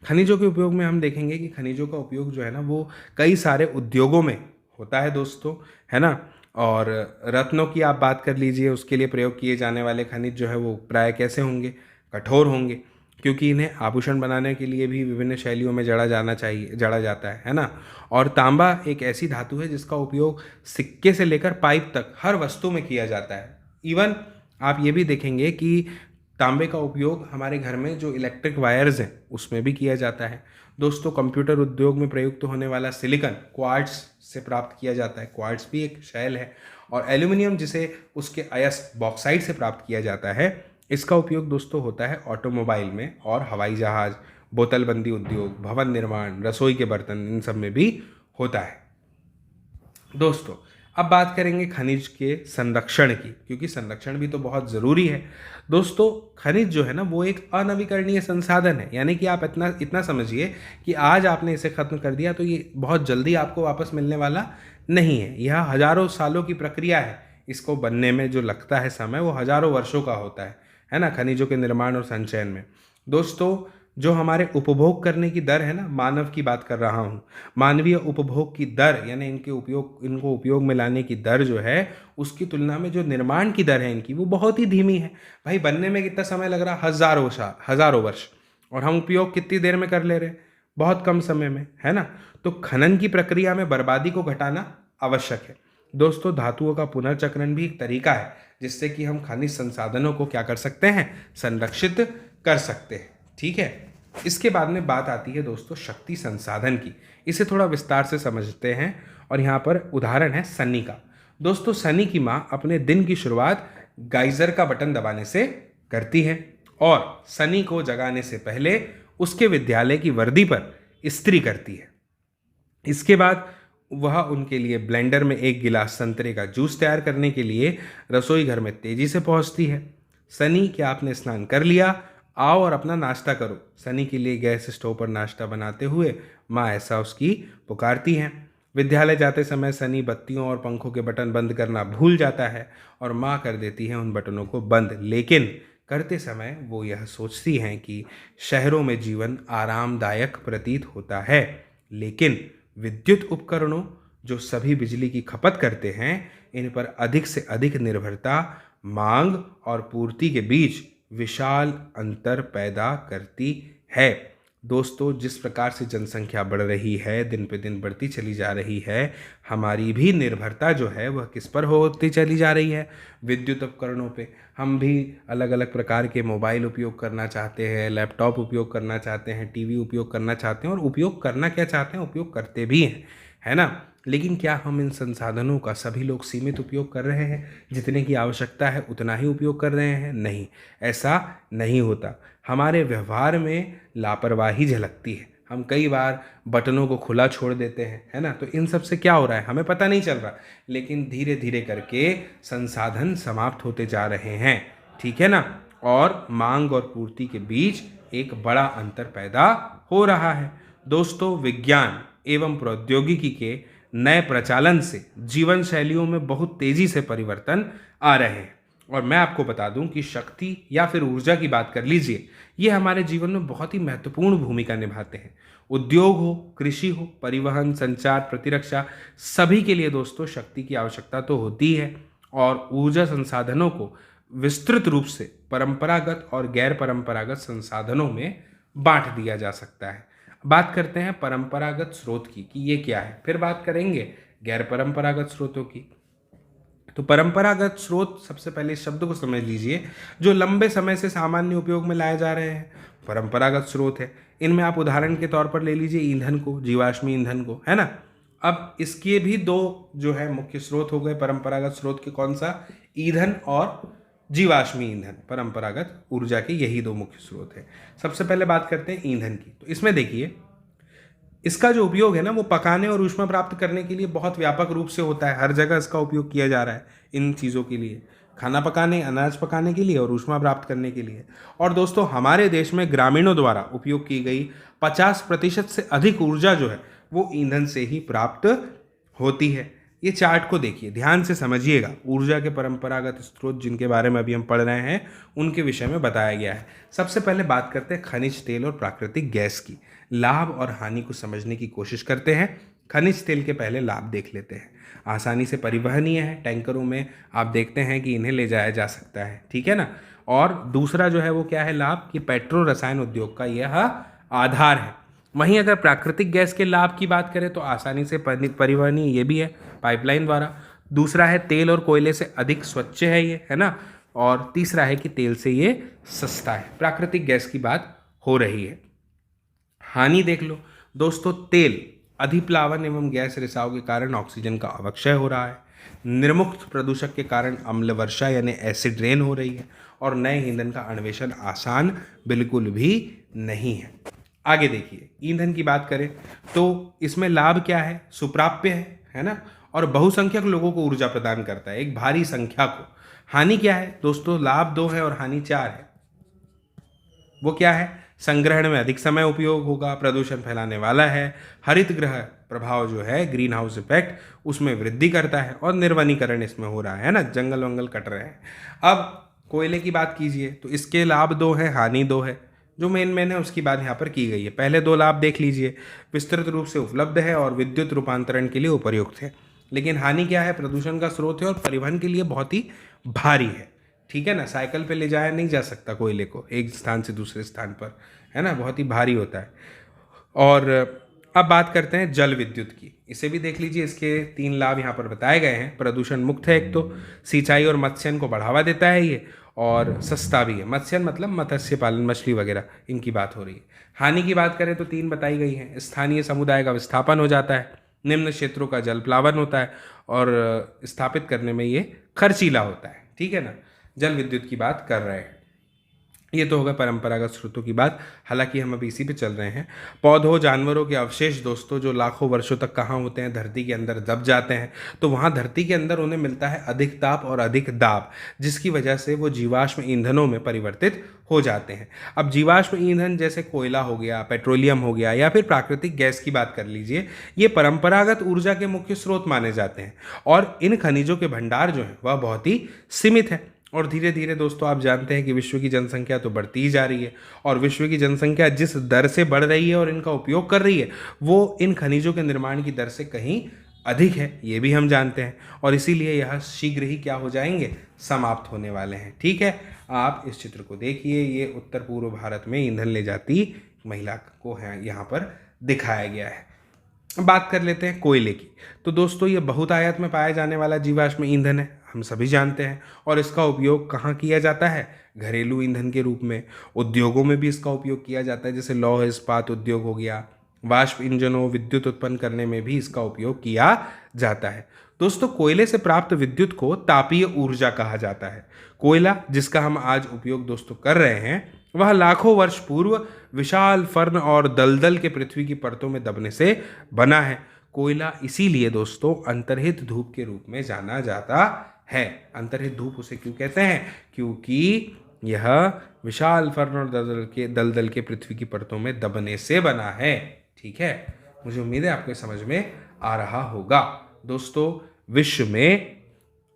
खनिजों के उपयोग में हम देखेंगे कि खनिजों का उपयोग जो है ना वो कई सारे उद्योगों में होता है दोस्तों, है ना। और रत्नों की आप बात कर लीजिए, उसके लिए प्रयोग किए जाने वाले खनिज जो है वो प्राय कैसे होंगे, कठोर होंगे, क्योंकि इन्हें आभूषण बनाने के लिए भी विभिन्न शैलियों में जड़ा जाता है ना। और तांबा एक ऐसी धातु है जिसका उपयोग सिक्के से लेकर पाइप तक हर वस्तु में किया जाता है। इवन आप ये भी देखेंगे कि तांबे का उपयोग हमारे घर में जो इलेक्ट्रिक वायर्स हैं उसमें भी किया जाता है। दोस्तों, कंप्यूटर उद्योग में प्रयुक्त होने वाला सिलिकॉन क्वार्ट्ज से प्राप्त किया जाता है। क्वार्ट्ज भी एक शैल है। और एल्यूमिनियम, जिसे उसके अयस्क बॉक्साइट से प्राप्त किया जाता है, इसका उपयोग दोस्तों होता है ऑटोमोबाइल में और हवाई जहाज़, बोतलबंदी उद्योग, भवन निर्माण, रसोई के बर्तन, इन सब में भी होता है। दोस्तों, अब बात करेंगे खनिज के संरक्षण की, क्योंकि संरक्षण भी तो बहुत ज़रूरी है। दोस्तों, खनिज जो है ना वो एक अनवीकरणीय संसाधन है। यानी कि आप इतना इतना समझिए कि आज आपने इसे ख़त्म कर दिया तो ये बहुत जल्दी आपको वापस मिलने वाला नहीं है। यह हज़ारों सालों की प्रक्रिया है। इसको बनने में जो लगता है समय वो हज़ारों वर्षों का होता है ना, खनिजों के निर्माण और संचयन में। दोस्तों, जो हमारे उपभोग करने की दर है ना, मानव की बात कर रहा हूँ, मानवीय उपभोग की दर, यानी इनको उपयोग में लाने की दर जो है, उसकी तुलना में जो निर्माण की दर है इनकी, वो बहुत ही धीमी है। भाई, बनने में कितना समय लग रहा? हज़ारों वर्ष। और हम उपयोग कितनी देर में कर ले रहे हैं? बहुत कम समय में, है ना। तो खनन की प्रक्रिया में बर्बादी को घटाना आवश्यक है। दोस्तों, धातुओं का पुनर्चक्रण भी एक तरीका है जिससे कि हम खनिज संसाधनों को क्या कर सकते हैं? संरक्षित कर सकते हैं। ठीक है। इसके बाद में बात आती है दोस्तों शक्ति संसाधन की। इसे थोड़ा विस्तार से समझते हैं और यहाँ पर उदाहरण है सनी का। दोस्तों, सनी की माँ अपने दिन की शुरुआत गाइजर का बटन दबाने से करती है और सनी को जगाने से पहले उसके विद्यालय की वर्दी पर इस्त्री करती है। इसके बाद वह उनके लिए ब्लेंडर में एक गिलास संतरे का जूस तैयार करने के लिए रसोई घर में तेजी से पहुंचती है। सनी, क्या आपने स्नान कर लिया? आओ और अपना नाश्ता करो। सनी के लिए गैस स्टोव पर नाश्ता बनाते हुए माँ ऐसा उसकी पुकारती हैं। विद्यालय जाते समय सनी बत्तियों और पंखों के बटन बंद करना भूल जाता है और माँ कर देती है उन बटनों को बंद। लेकिन करते समय वो यह सोचती हैं कि शहरों में जीवन आरामदायक प्रतीत होता है, लेकिन विद्युत उपकरणों जो सभी बिजली की खपत करते हैं, इन पर अधिक से अधिक निर्भरता मांग और पूर्ति के बीच विशाल अंतर पैदा करती है। दोस्तों, जिस प्रकार से जनसंख्या बढ़ रही है, दिन पे दिन बढ़ती चली जा रही है, हमारी भी निर्भरता जो है वह किस पर होती चली जा रही है? विद्युत उपकरणों पे। हम भी अलग अलग प्रकार के मोबाइल उपयोग करना चाहते हैं, लैपटॉप उपयोग करना चाहते हैं, टीवी उपयोग करना चाहते हैं, और उपयोग करना क्या चाहते हैं, उपयोग करते भी हैं, है ना। लेकिन क्या हम इन संसाधनों का सभी लोग सीमित उपयोग कर रहे हैं? जितने की आवश्यकता है उतना ही उपयोग कर रहे हैं? नहीं, ऐसा नहीं होता। हमारे व्यवहार में लापरवाही झलकती है। हम कई बार बटनों को खुला छोड़ देते हैं, है ना। तो इन सब से क्या हो रहा है हमें पता नहीं चल रहा, लेकिन धीरे धीरे करके संसाधन समाप्त होते जा रहे हैं, ठीक है ना। और मांग और पूर्ति के बीच एक बड़ा अंतर पैदा हो रहा है। दोस्तों, विज्ञान एवं प्रौद्योगिकी के नए प्रचालन से जीवन शैलियों में बहुत तेजी से परिवर्तन आ रहे हैं। और मैं आपको बता दूं कि शक्ति या फिर ऊर्जा की बात कर लीजिए, ये हमारे जीवन में बहुत ही महत्वपूर्ण भूमिका निभाते हैं। उद्योग हो, कृषि हो, परिवहन, संचार, प्रतिरक्षा, सभी के लिए दोस्तों शक्ति की आवश्यकता तो होती है। और ऊर्जा संसाधनों को विस्तृत रूप से परंपरागत और गैर परंपरागत संसाधनों में बांट दिया जा सकता है। बात करते हैं परंपरागत स्रोत की कि ये क्या है, फिर बात करेंगे गैर परंपरागत स्रोतों की। तो परंपरागत स्रोत, सबसे पहले इस शब्द को समझ लीजिए, जो लंबे समय से सामान्य उपयोग में लाए जा रहे हैं, परंपरागत स्रोत है। इनमें आप उदाहरण के तौर पर ले लीजिए ईंधन को, जीवाश्मी ईंधन को, है ना। अब इसके भी दो जो है मुख्य स्रोत हो गए परंपरागत स्रोत के। कौन सा? ईंधन और जीवाश्मी ईंधन। परंपरागत ऊर्जा के यही दो मुख्य स्रोत है। सबसे पहले बात करते हैं ईंधन की। तो इसमें देखिए, इसका जो उपयोग है ना वो पकाने और ऊष्मा प्राप्त करने के लिए बहुत व्यापक रूप से होता है। हर जगह इसका उपयोग किया जा रहा है इन चीज़ों के लिए, खाना पकाने, अनाज पकाने के लिए और ऊष्मा प्राप्त करने के लिए। और दोस्तों, हमारे देश में ग्रामीणों द्वारा उपयोग की गई 50% से अधिक ऊर्जा जो है वो ईंधन से ही प्राप्त होती है। ये चार्ट को देखिए, ध्यान से समझिएगा। ऊर्जा के परंपरागत स्रोत जिनके बारे में अभी हम पढ़ रहे हैं उनके विषय में बताया गया है। सबसे पहले बात करते हैं खनिज तेल और प्राकृतिक गैस की। लाभ और हानि को समझने की कोशिश करते हैं। खनिज तेल के पहले लाभ देख लेते हैं। आसानी से परिवहनीय है, टैंकरों में आप देखते हैं कि इन्हें ले जाया जा सकता है, ठीक है ना। और दूसरा जो है वो क्या है लाभ, कि पेट्रो रसायन उद्योग का यह आधार है। वहीं अगर प्राकृतिक गैस के लाभ की बात करें तो आसानी से परिवहनीय ये भी है, पाइपलाइन द्वारा। दूसरा है तेल और कोयले से अधिक स्वच्छ है ये, है ना। और तीसरा है कि तेल से ये सस्ता है। प्राकृतिक गैस की बात हो रही है। हानि देख लो दोस्तों, तेल अधिप्लावन एवं गैस रिसाव के कारण ऑक्सीजन का अवक्षय हो रहा है। निर्मुक्त प्रदूषक के कारण अम्ल वर्षा यानी एसिड रेन हो रही है और नए ईंधन का अन्वेषण आसान बिल्कुल भी नहीं है। आगे देखिए, ईंधन की बात करें तो इसमें लाभ क्या है? सुप्राप्य है ना, और बहुसंख्यक लोगों को ऊर्जा प्रदान करता है, एक भारी संख्या को। हानि क्या है दोस्तों? लाभ 2 है और हानि 4 है। वो क्या है? संग्रहण में अधिक समय उपयोग होगा, प्रदूषण फैलाने वाला है, हरित गृह प्रभाव जो है ग्रीन हाउस इफेक्ट उसमें वृद्धि करता है, और निर्वनीकरण इसमें हो रहा है ना, जंगल वंगल कट रहे हैं। अब कोयले की बात कीजिए तो इसके लाभ 2 है, हानि 2 है। जो मेन है उसकी बात यहाँ पर की गई है। पहले 2 लाभ देख लीजिए, विस्तृत रूप से उपलब्ध है और विद्युत रूपांतरण के लिए उपयुक्त है। लेकिन हानि क्या है? प्रदूषण का स्रोत है और परिवहन के लिए बहुत ही भारी है। ठीक है ना, साइकिल पे ले जाया नहीं जा सकता कोयले को एक स्थान से दूसरे स्थान पर, है ना, बहुत ही भारी होता है। और अब बात करते हैं जल विद्युत की। इसे भी देख लीजिए, इसके 3 लाभ यहाँ पर बताए गए हैं। प्रदूषण मुक्त है, एक तो सिंचाई और मत्स्यन को बढ़ावा देता है ये, और सस्ता भी है। मत्स्यन मतलब मत्स्य पालन, मछली वगैरह, इनकी बात हो रही है। हानि की बात करें तो 3 बताई गई हैं। स्थानीय समुदाय का विस्थापन हो जाता है, निम्न क्षेत्रों का जल प्लावन होता है, और स्थापित करने में ये खर्चीला होता है। ठीक है ना, जल विद्युत की बात कर रहे हैं। ये तो होगा परंपरागत स्रोतों की बात, हालांकि हम अभी इसी पे चल रहे हैं। पौधों जानवरों के अवशेष दोस्तों, जो लाखों वर्षों तक कहाँ होते हैं? धरती के अंदर दब जाते हैं, तो वहाँ धरती के अंदर उन्हें मिलता है अधिक ताप और अधिक दाब, जिसकी वजह से वो जीवाश्म ईंधनों में परिवर्तित हो जाते हैं। अब जीवाश्म ईंधन जैसे कोयला हो गया, पेट्रोलियम हो गया, या फिर प्राकृतिक गैस की बात कर लीजिए, ये परंपरागत ऊर्जा के मुख्य स्रोत माने जाते हैं, और इन खनिजों के भंडार जो हैं वह बहुत ही सीमित है। और धीरे धीरे दोस्तों आप जानते हैं कि विश्व की जनसंख्या तो बढ़ती ही जा रही है, और विश्व की जनसंख्या जिस दर से बढ़ रही है और इनका उपयोग कर रही है, वो इन खनिजों के निर्माण की दर से कहीं अधिक है, ये भी हम जानते हैं। और इसीलिए यह शीघ्र ही क्या हो जाएंगे? समाप्त होने वाले हैं। ठीक है, आप इस चित्र को देखिए, ये उत्तर पूर्व भारत में ईंधन ले जाती महिला को है यहाँ पर दिखाया गया है। बात कर लेते हैं कोयले की। तो दोस्तों ये बहुतायत में पाया जाने वाला जीवाश्म ईंधन है, हम सभी जानते हैं, और इसका उपयोग कहाँ किया जाता है? घरेलू ईंधन के रूप में। उद्योगों में भी इसका उपयोग किया जाता है, जैसे लौह इस्पात उद्योग हो गया। वाष्प इंजनों, विद्युत उत्पन्न करने में भी इसका उपयोग किया जाता है। दोस्तों कोयले से प्राप्त विद्युत को तापीय ऊर्जा कहा जाता है। कोयला जिसका हम आज उपयोग दोस्तों कर रहे हैं, वह लाखों वर्ष पूर्व विशाल फर्न और दलदल के पृथ्वी की परतों में दबने से बना है। कोयला इसीलिए दोस्तों अंतर्हित धूप के रूप में जाना जाता है। अंतर्हित धूप उसे क्यों कहते हैं? क्योंकि यह विशाल फर्न और दलदल के पृथ्वी की परतों में दबने से बना है। ठीक है, मुझे उम्मीद है आपको समझ में आ रहा होगा। दोस्तों विश्व में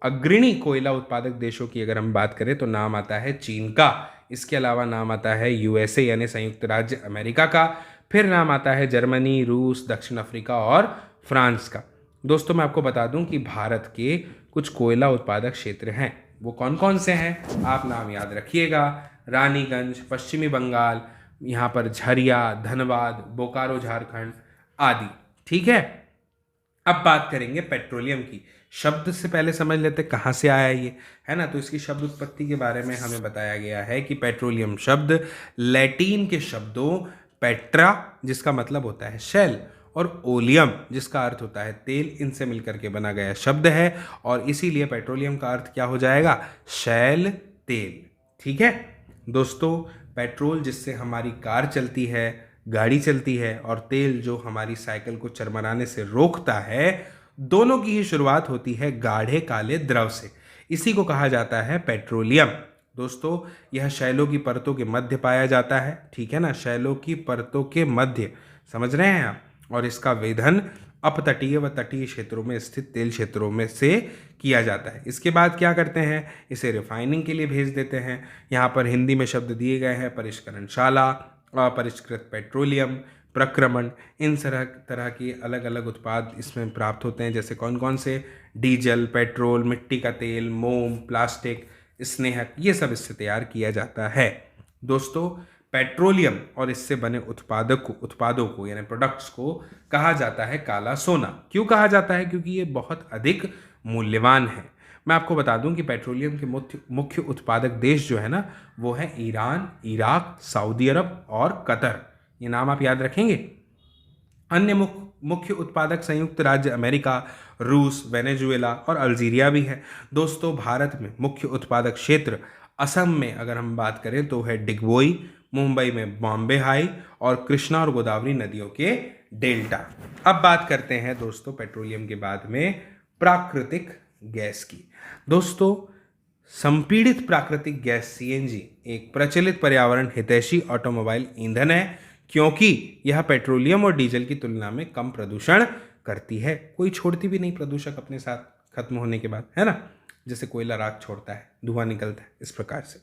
अग्रणी कोयला उत्पादक देशों की अगर हम बात करें तो नाम आता है चीन का, इसके अलावा नाम आता है यूएसए यानी संयुक्त राज्य अमेरिका का, फिर नाम आता है जर्मनी, रूस, दक्षिण अफ्रीका और फ्रांस का। दोस्तों मैं आपको बता दूं कि भारत के कुछ कोयला उत्पादक क्षेत्र हैं, वो कौन कौन से हैं आप नाम याद रखिएगा। रानीगंज पश्चिमी बंगाल, यहाँ पर झरिया धनबाद, बोकारो झारखंड आदि। ठीक है, अब बात करेंगे पेट्रोलियम की। शब्द से पहले समझ लेते कहाँ से आया ये, है ना। तो इसकी शब्द उत्पत्ति के बारे में हमें बताया गया है कि पेट्रोलियम शब्द लैटिन के शब्दों पेट्रा जिसका मतलब होता है शैल और ओलियम जिसका अर्थ होता है तेल, इनसे मिलकर के बना गया शब्द है, और इसीलिए पेट्रोलियम का अर्थ क्या हो जाएगा? शैल तेल। ठीक है दोस्तों, पेट्रोल जिससे हमारी कार चलती है, गाड़ी चलती है, और तेल जो हमारी साइकिल को चरमराने से रोकता है, दोनों की ही शुरुआत होती है गाढ़े काले द्रव से। इसी को कहा जाता है पेट्रोलियम। दोस्तों यह शैलों की परतों के मध्य पाया जाता है। ठीक है ना, शैलों की परतों के मध्य, समझ रहे हैं आप। और इसका वेधन अपतटीय व तटीय क्षेत्रों में स्थित तेल क्षेत्रों में से किया जाता है। इसके बाद क्या करते हैं? इसे रिफाइनिंग के लिए भेज देते हैं। यहाँ पर हिंदी में शब्द दिए गए हैं परिष्करणशाला, अपरिष्कृत पेट्रोलियम, प्रक्रमण। इन तरह की अलग अलग उत्पाद इसमें प्राप्त होते हैं, जैसे कौन कौन से? डीजल, पेट्रोल, मिट्टी का तेल, मोम, प्लास्टिक, स्नेहक, ये सब इससे तैयार किया जाता है। दोस्तों पेट्रोलियम और इससे बने उत्पादों को यानी प्रोडक्ट्स को कहा जाता है काला सोना। क्यों कहा जाता है? क्योंकि ये बहुत अधिक मूल्यवान है। मैं आपको बता दूं कि पेट्रोलियम के मुख्य मुख्य उत्पादक देश जो है ना, वो है ईरान, इराक, सऊदी अरब और कतर। ये नाम आप याद रखेंगे। अन्य मुख्य उत्पादक संयुक्त राज्य अमेरिका, रूस, वेनेजुएला और अल्जीरिया भी है। दोस्तों, भारत में मुख्य उत्पादक क्षेत्र असम में अगर हम बात करें तो है डिगबोई, मुंबई में बॉम्बे हाई और कृष्णा और गोदावरी नदियों के डेल्टा। अब बात करते हैं दोस्तों पेट्रोलियम के बाद में प्राकृतिक गैस की। दोस्तों, संपीड़ित प्राकृतिक गैस सीएनजी एक प्रचलित पर्यावरण हितैषी ऑटोमोबाइल ईंधन है, क्योंकि यह पेट्रोलियम और डीजल की तुलना में कम प्रदूषण करती है। कोई छोड़ती भी नहीं प्रदूषक अपने साथ खत्म होने के बाद, है ना, जैसे कोयला राख छोड़ता है, धुआं निकलता है, इस प्रकार से।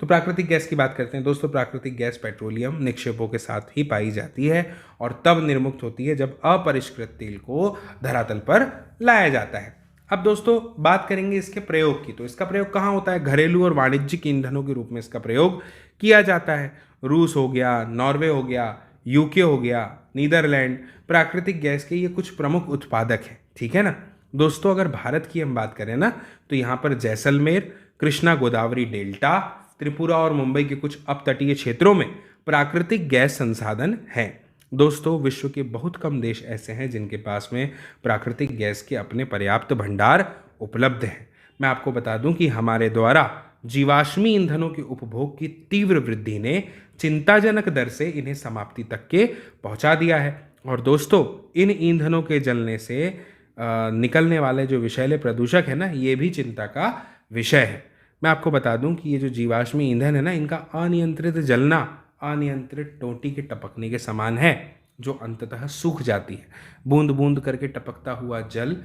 तो प्राकृतिक गैस की बात करते हैं दोस्तों। प्राकृतिक गैस पेट्रोलियम निक्षेपों के साथ ही पाई जाती है और तब निर्मुक्त होती है जब अपरिष्कृत तेल को धरातल पर लाया जाता है। अब दोस्तों बात करेंगे इसके प्रयोग की। तो इसका प्रयोग कहाँ होता है? घरेलू और वाणिज्यिक ईंधनों के रूप में इसका प्रयोग किया जाता है। रूस हो गया, नॉर्वे हो गया, यूके हो गया, नीदरलैंड प्राकृतिक गैस के ये कुछ प्रमुख उत्पादक हैं, ठीक है ना। दोस्तों, अगर भारत की हम बात करें ना, तो यहाँ पर जैसलमेर, कृष्णा गोदावरी डेल्टा, त्रिपुरा और मुंबई के कुछ अपतटीय क्षेत्रों में प्राकृतिक गैस संसाधन हैं। दोस्तों, विश्व के बहुत कम देश ऐसे हैं जिनके पास में प्राकृतिक गैस के अपने पर्याप्त भंडार उपलब्ध हैं। मैं आपको बता दूं कि हमारे द्वारा जीवाश्मी ईंधनों के उपभोग की तीव्र वृद्धि ने चिंताजनक दर से इन्हें समाप्ति तक के पहुंचा दिया है। और दोस्तों, इन ईंधनों के जलने से निकलने वाले जो विषैले प्रदूषक है ना, ये भी चिंता का विषय है। मैं आपको बता दूं कि ये जो जीवाश्मी ईंधन है ना, इनका अनियंत्रित जलना अनियंत्रित टोटी के टपकने के समान है, जो अंततः सूख जाती है। बूंद बूंद करके टपकता हुआ जल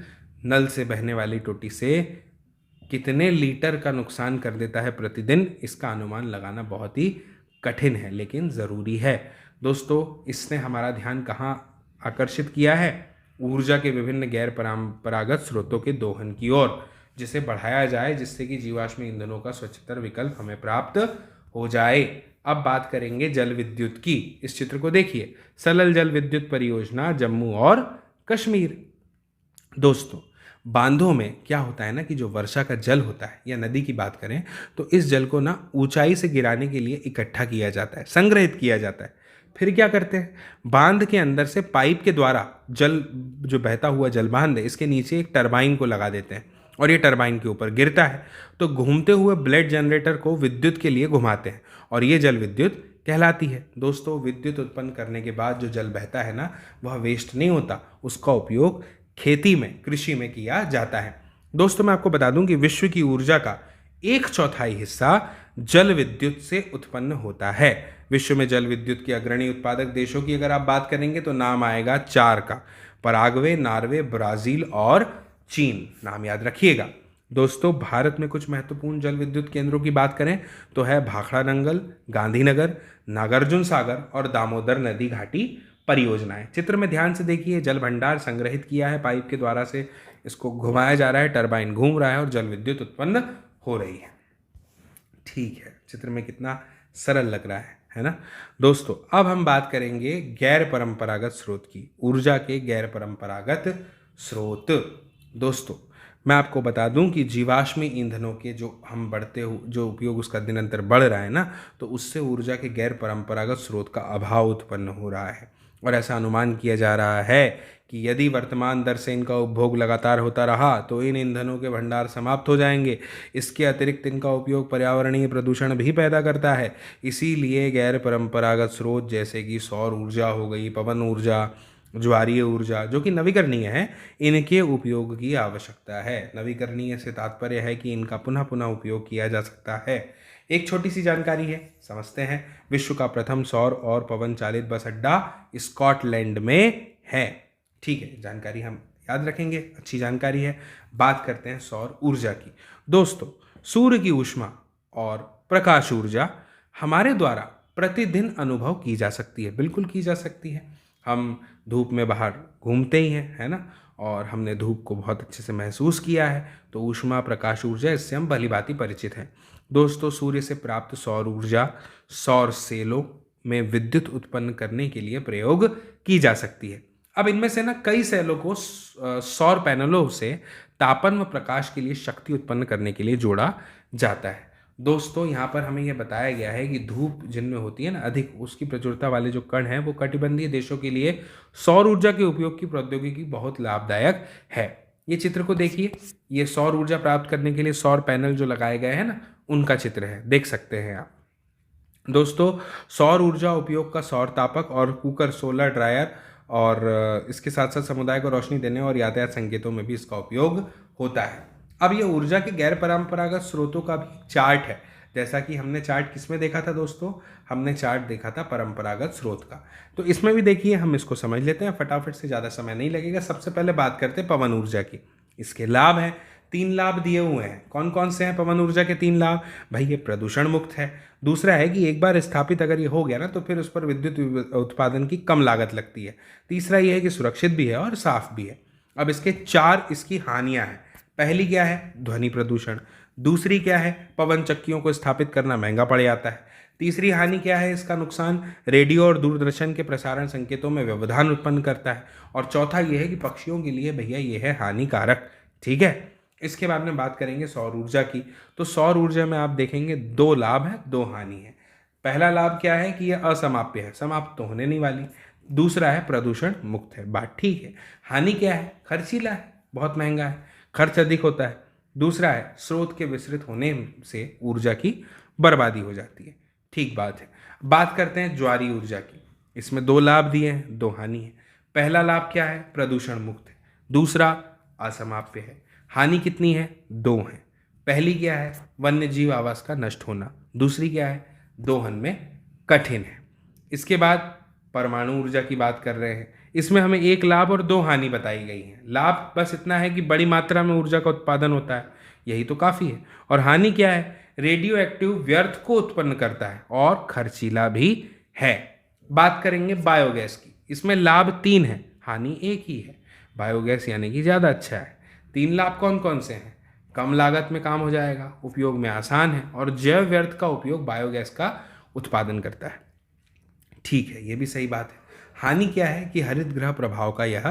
नल से बहने वाली टोटी से कितने लीटर का नुकसान कर देता है प्रतिदिन, इसका अनुमान लगाना बहुत ही कठिन है, लेकिन ज़रूरी है। दोस्तों, इसने हमारा ध्यान कहाँ आकर्षित किया है? ऊर्जा के विभिन्न गैर परंपरागत स्रोतों के दोहन की ओर, जिसे बढ़ाया जाए, जिससे कि जीवाश्म ईंधनों का स्वच्छतर विकल्प हमें प्राप्त हो जाए। अब बात करेंगे जल विद्युत की। इस चित्र को देखिए, सलल जल विद्युत परियोजना जम्मू और कश्मीर। दोस्तों, बांधों में क्या होता है ना कि जो वर्षा का जल होता है, या नदी की बात करें तो इस जल को ना ऊंचाई से गिराने के लिए इकट्ठा किया जाता है, संग्रहित किया जाता है। फिर क्या करते हैं? बांध के अंदर से पाइप के द्वारा जल, जो बहता हुआ जल बांध है, इसके नीचे एक टरबाइन को लगा देते हैं और ये टरबाइन के ऊपर गिरता है। तो घूमते हुए ब्लेड जनरेटर को विद्युत के लिए घुमाते हैं और ये जल विद्युत कहलाती है। दोस्तों, विद्युत उत्पन्न करने के बाद जो जल बहता है ना, वह वेस्ट नहीं होता, उसका उपयोग खेती में, कृषि में किया जाता है। दोस्तों, मैं आपको बता दूं कि विश्व की ऊर्जा का 1/4 हिस्सा जल विद्युत से उत्पन्न होता है। विश्व में जल विद्युत के अग्रणी उत्पादक देशों की अगर आप बात करेंगे तो नाम आएगा 4 का: पराग्वे, नॉर्वे, ब्राजील और चीन। नाम याद रखिएगा। दोस्तों, भारत में कुछ महत्वपूर्ण जल विद्युत केंद्रों की बात करें तो है भाखड़ा नंगल, गांधीनगर, नागार्जुन सागर और दामोदर नदी घाटी परियोजनाएं। चित्र में ध्यान से देखिए, जल भंडार संग्रहित किया है पाइप के द्वारा से, इसको घुमाया जा रहा है, टरबाइन घूम रहा है और जल विद्युत उत्पन्न हो रही है। ठीक है, चित्र में कितना सरल लग रहा है ना। दोस्तों, अब हम बात करेंगे गैर परंपरागत स्रोत की, ऊर्जा के गैर परंपरागत स्रोत। दोस्तों, मैं आपको बता दूं कि जीवाश्मी ईंधनों के जो हम बढ़ते हो, जो उपयोग उसका दिनंतर बढ़ रहा है ना, तो उससे ऊर्जा के गैर परंपरागत स्रोत का अभाव उत्पन्न हो रहा है। और ऐसा अनुमान किया जा रहा है कि यदि वर्तमान दर से इनका उपभोग लगातार होता रहा तो इन ईंधनों के भंडार समाप्त हो जाएंगे। इसके अतिरिक्त इनका उपयोग पर्यावरणीय प्रदूषण भी पैदा करता है। इसीलिए गैर परंपरागत स्रोत जैसे कि सौर ऊर्जा हो गई, पवन ऊर्जा, ज्वारीय ऊर्जा, जो कि नवीकरणीय है, इनके उपयोग की आवश्यकता है। नवीकरणीय से तात्पर्य है कि इनका पुनः पुनः उपयोग किया जा सकता है। एक छोटी सी जानकारी है, समझते हैं। विश्व का प्रथम सौर और पवन चालित बस अड्डा स्कॉटलैंड में है। ठीक है, जानकारी हम याद रखेंगे, अच्छी जानकारी है। बात करते हैं सौर ऊर्जा की। दोस्तों, सूर्य की ऊष्मा और प्रकाश ऊर्जा हमारे द्वारा प्रतिदिन अनुभव की जा सकती है, बिल्कुल की जा सकती है। हम धूप में बाहर घूमते ही हैं, है ना, और हमने धूप को बहुत अच्छे से महसूस किया है। तो ऊष्मा, प्रकाश ऊर्जा, इससे हम भलीभांति परिचित हैं। दोस्तों, सूर्य से प्राप्त सौर ऊर्जा सौर सेलों में विद्युत उत्पन्न करने के लिए प्रयोग की जा सकती है। अब इनमें से ना कई सेलों को सौर पैनलों से तापन व प्रकाश के लिए शक्ति उत्पन्न करने के लिए जोड़ा जाता है। दोस्तों यहाँ पर हमें यह बताया गया है कि धूप जिनमें होती है ना अधिक, उसकी प्रचुरता वाले जो कण हैं वो कटिबंधीय देशों के लिए सौर ऊर्जा के उपयोग की प्रौद्योगिकी बहुत लाभदायक है। ये चित्र को देखिए, ये सौर ऊर्जा प्राप्त करने के लिए सौर पैनल जो लगाए गए हैं ना, उनका चित्र है, देख सकते हैं आप। दोस्तों सौर ऊर्जा उपयोग का सौर तापक और कुकर, सोलर ड्रायर और इसके साथ साथ समुदाय को रोशनी देने और यातायात संकेतों में भी इसका उपयोग होता है। अब ये ऊर्जा के गैर परंपरागत स्रोतों का भी चार्ट है। जैसा कि हमने चार्ट किसमें देखा था दोस्तों, हमने चार्ट देखा था परंपरागत स्रोत का। तो इसमें भी देखिए, हम इसको समझ लेते हैं फटाफट से, ज़्यादा समय नहीं लगेगा। सबसे पहले बात करते हैं पवन ऊर्जा की। इसके लाभ हैं, 3 लाभ दिए हुए हैं। कौन कौन से हैं पवन ऊर्जा के 3 लाभ? भाई ये प्रदूषण मुक्त है। दूसरा है कि एक बार स्थापित अगर ये हो गया ना तो फिर उस पर विद्युत उत्पादन की कम लागत लगती है। तीसरा ये है कि सुरक्षित भी है और साफ भी है। अब इसके 4 इसकी हानियां हैं। पहली क्या है? ध्वनि प्रदूषण। दूसरी क्या है? पवन चक्कियों को स्थापित करना महंगा पड़ जाता है। तीसरी हानि क्या है इसका नुकसान? रेडियो और दूरदर्शन के प्रसारण संकेतों में व्यवधान उत्पन्न करता है। और चौथा ये है कि पक्षियों के लिए भैया ये है हानिकारक। ठीक है, इसके बाद में बात करेंगे सौर ऊर्जा की। तो सौर ऊर्जा में आप देखेंगे 2 लाभ है, 2 हानि है। पहला लाभ क्या है कि यह असमाप्य है, समाप्त तो होने नहीं वाली। दूसरा है प्रदूषण मुक्त है, बात ठीक है। हानि क्या है? खर्चीला है, बहुत महंगा है, खर्च अधिक होता है। दूसरा है स्रोत के विस्तृत होने से ऊर्जा की बर्बादी हो जाती है। ठीक बात है। बात करते हैं ज्वारी ऊर्जा की। इसमें 2 लाभ दिए हैं, 2 हानि है। पहला लाभ क्या है? प्रदूषण मुक्त है। दूसरा असमाप्य है। हानि कितनी है? 2 है। पहली क्या है? वन्य जीव आवास का नष्ट होना। दूसरी क्या है? दोहन में कठिन है। इसके बाद परमाणु ऊर्जा की बात कर रहे हैं। इसमें हमें 1 लाभ और 2 हानि बताई गई है। लाभ बस इतना है कि बड़ी मात्रा में ऊर्जा का उत्पादन होता है, यही तो काफ़ी है। और हानि क्या है? रेडियो एक्टिव व्यर्थ को उत्पन्न करता है और खर्चीला भी है। बात करेंगे बायोगैस की। इसमें लाभ 3 है, हानि 1 ही है। बायोगैस यानी कि ज़्यादा अच्छा है। 3 लाभ कौन कौन से हैं? कम लागत में काम हो जाएगा, उपयोग में आसान है और जैव व्यर्थ का उपयोग बायोगैस का उत्पादन करता है। ठीक है, ये भी सही बात है। हानि क्या है कि हरित गृह प्रभाव का यह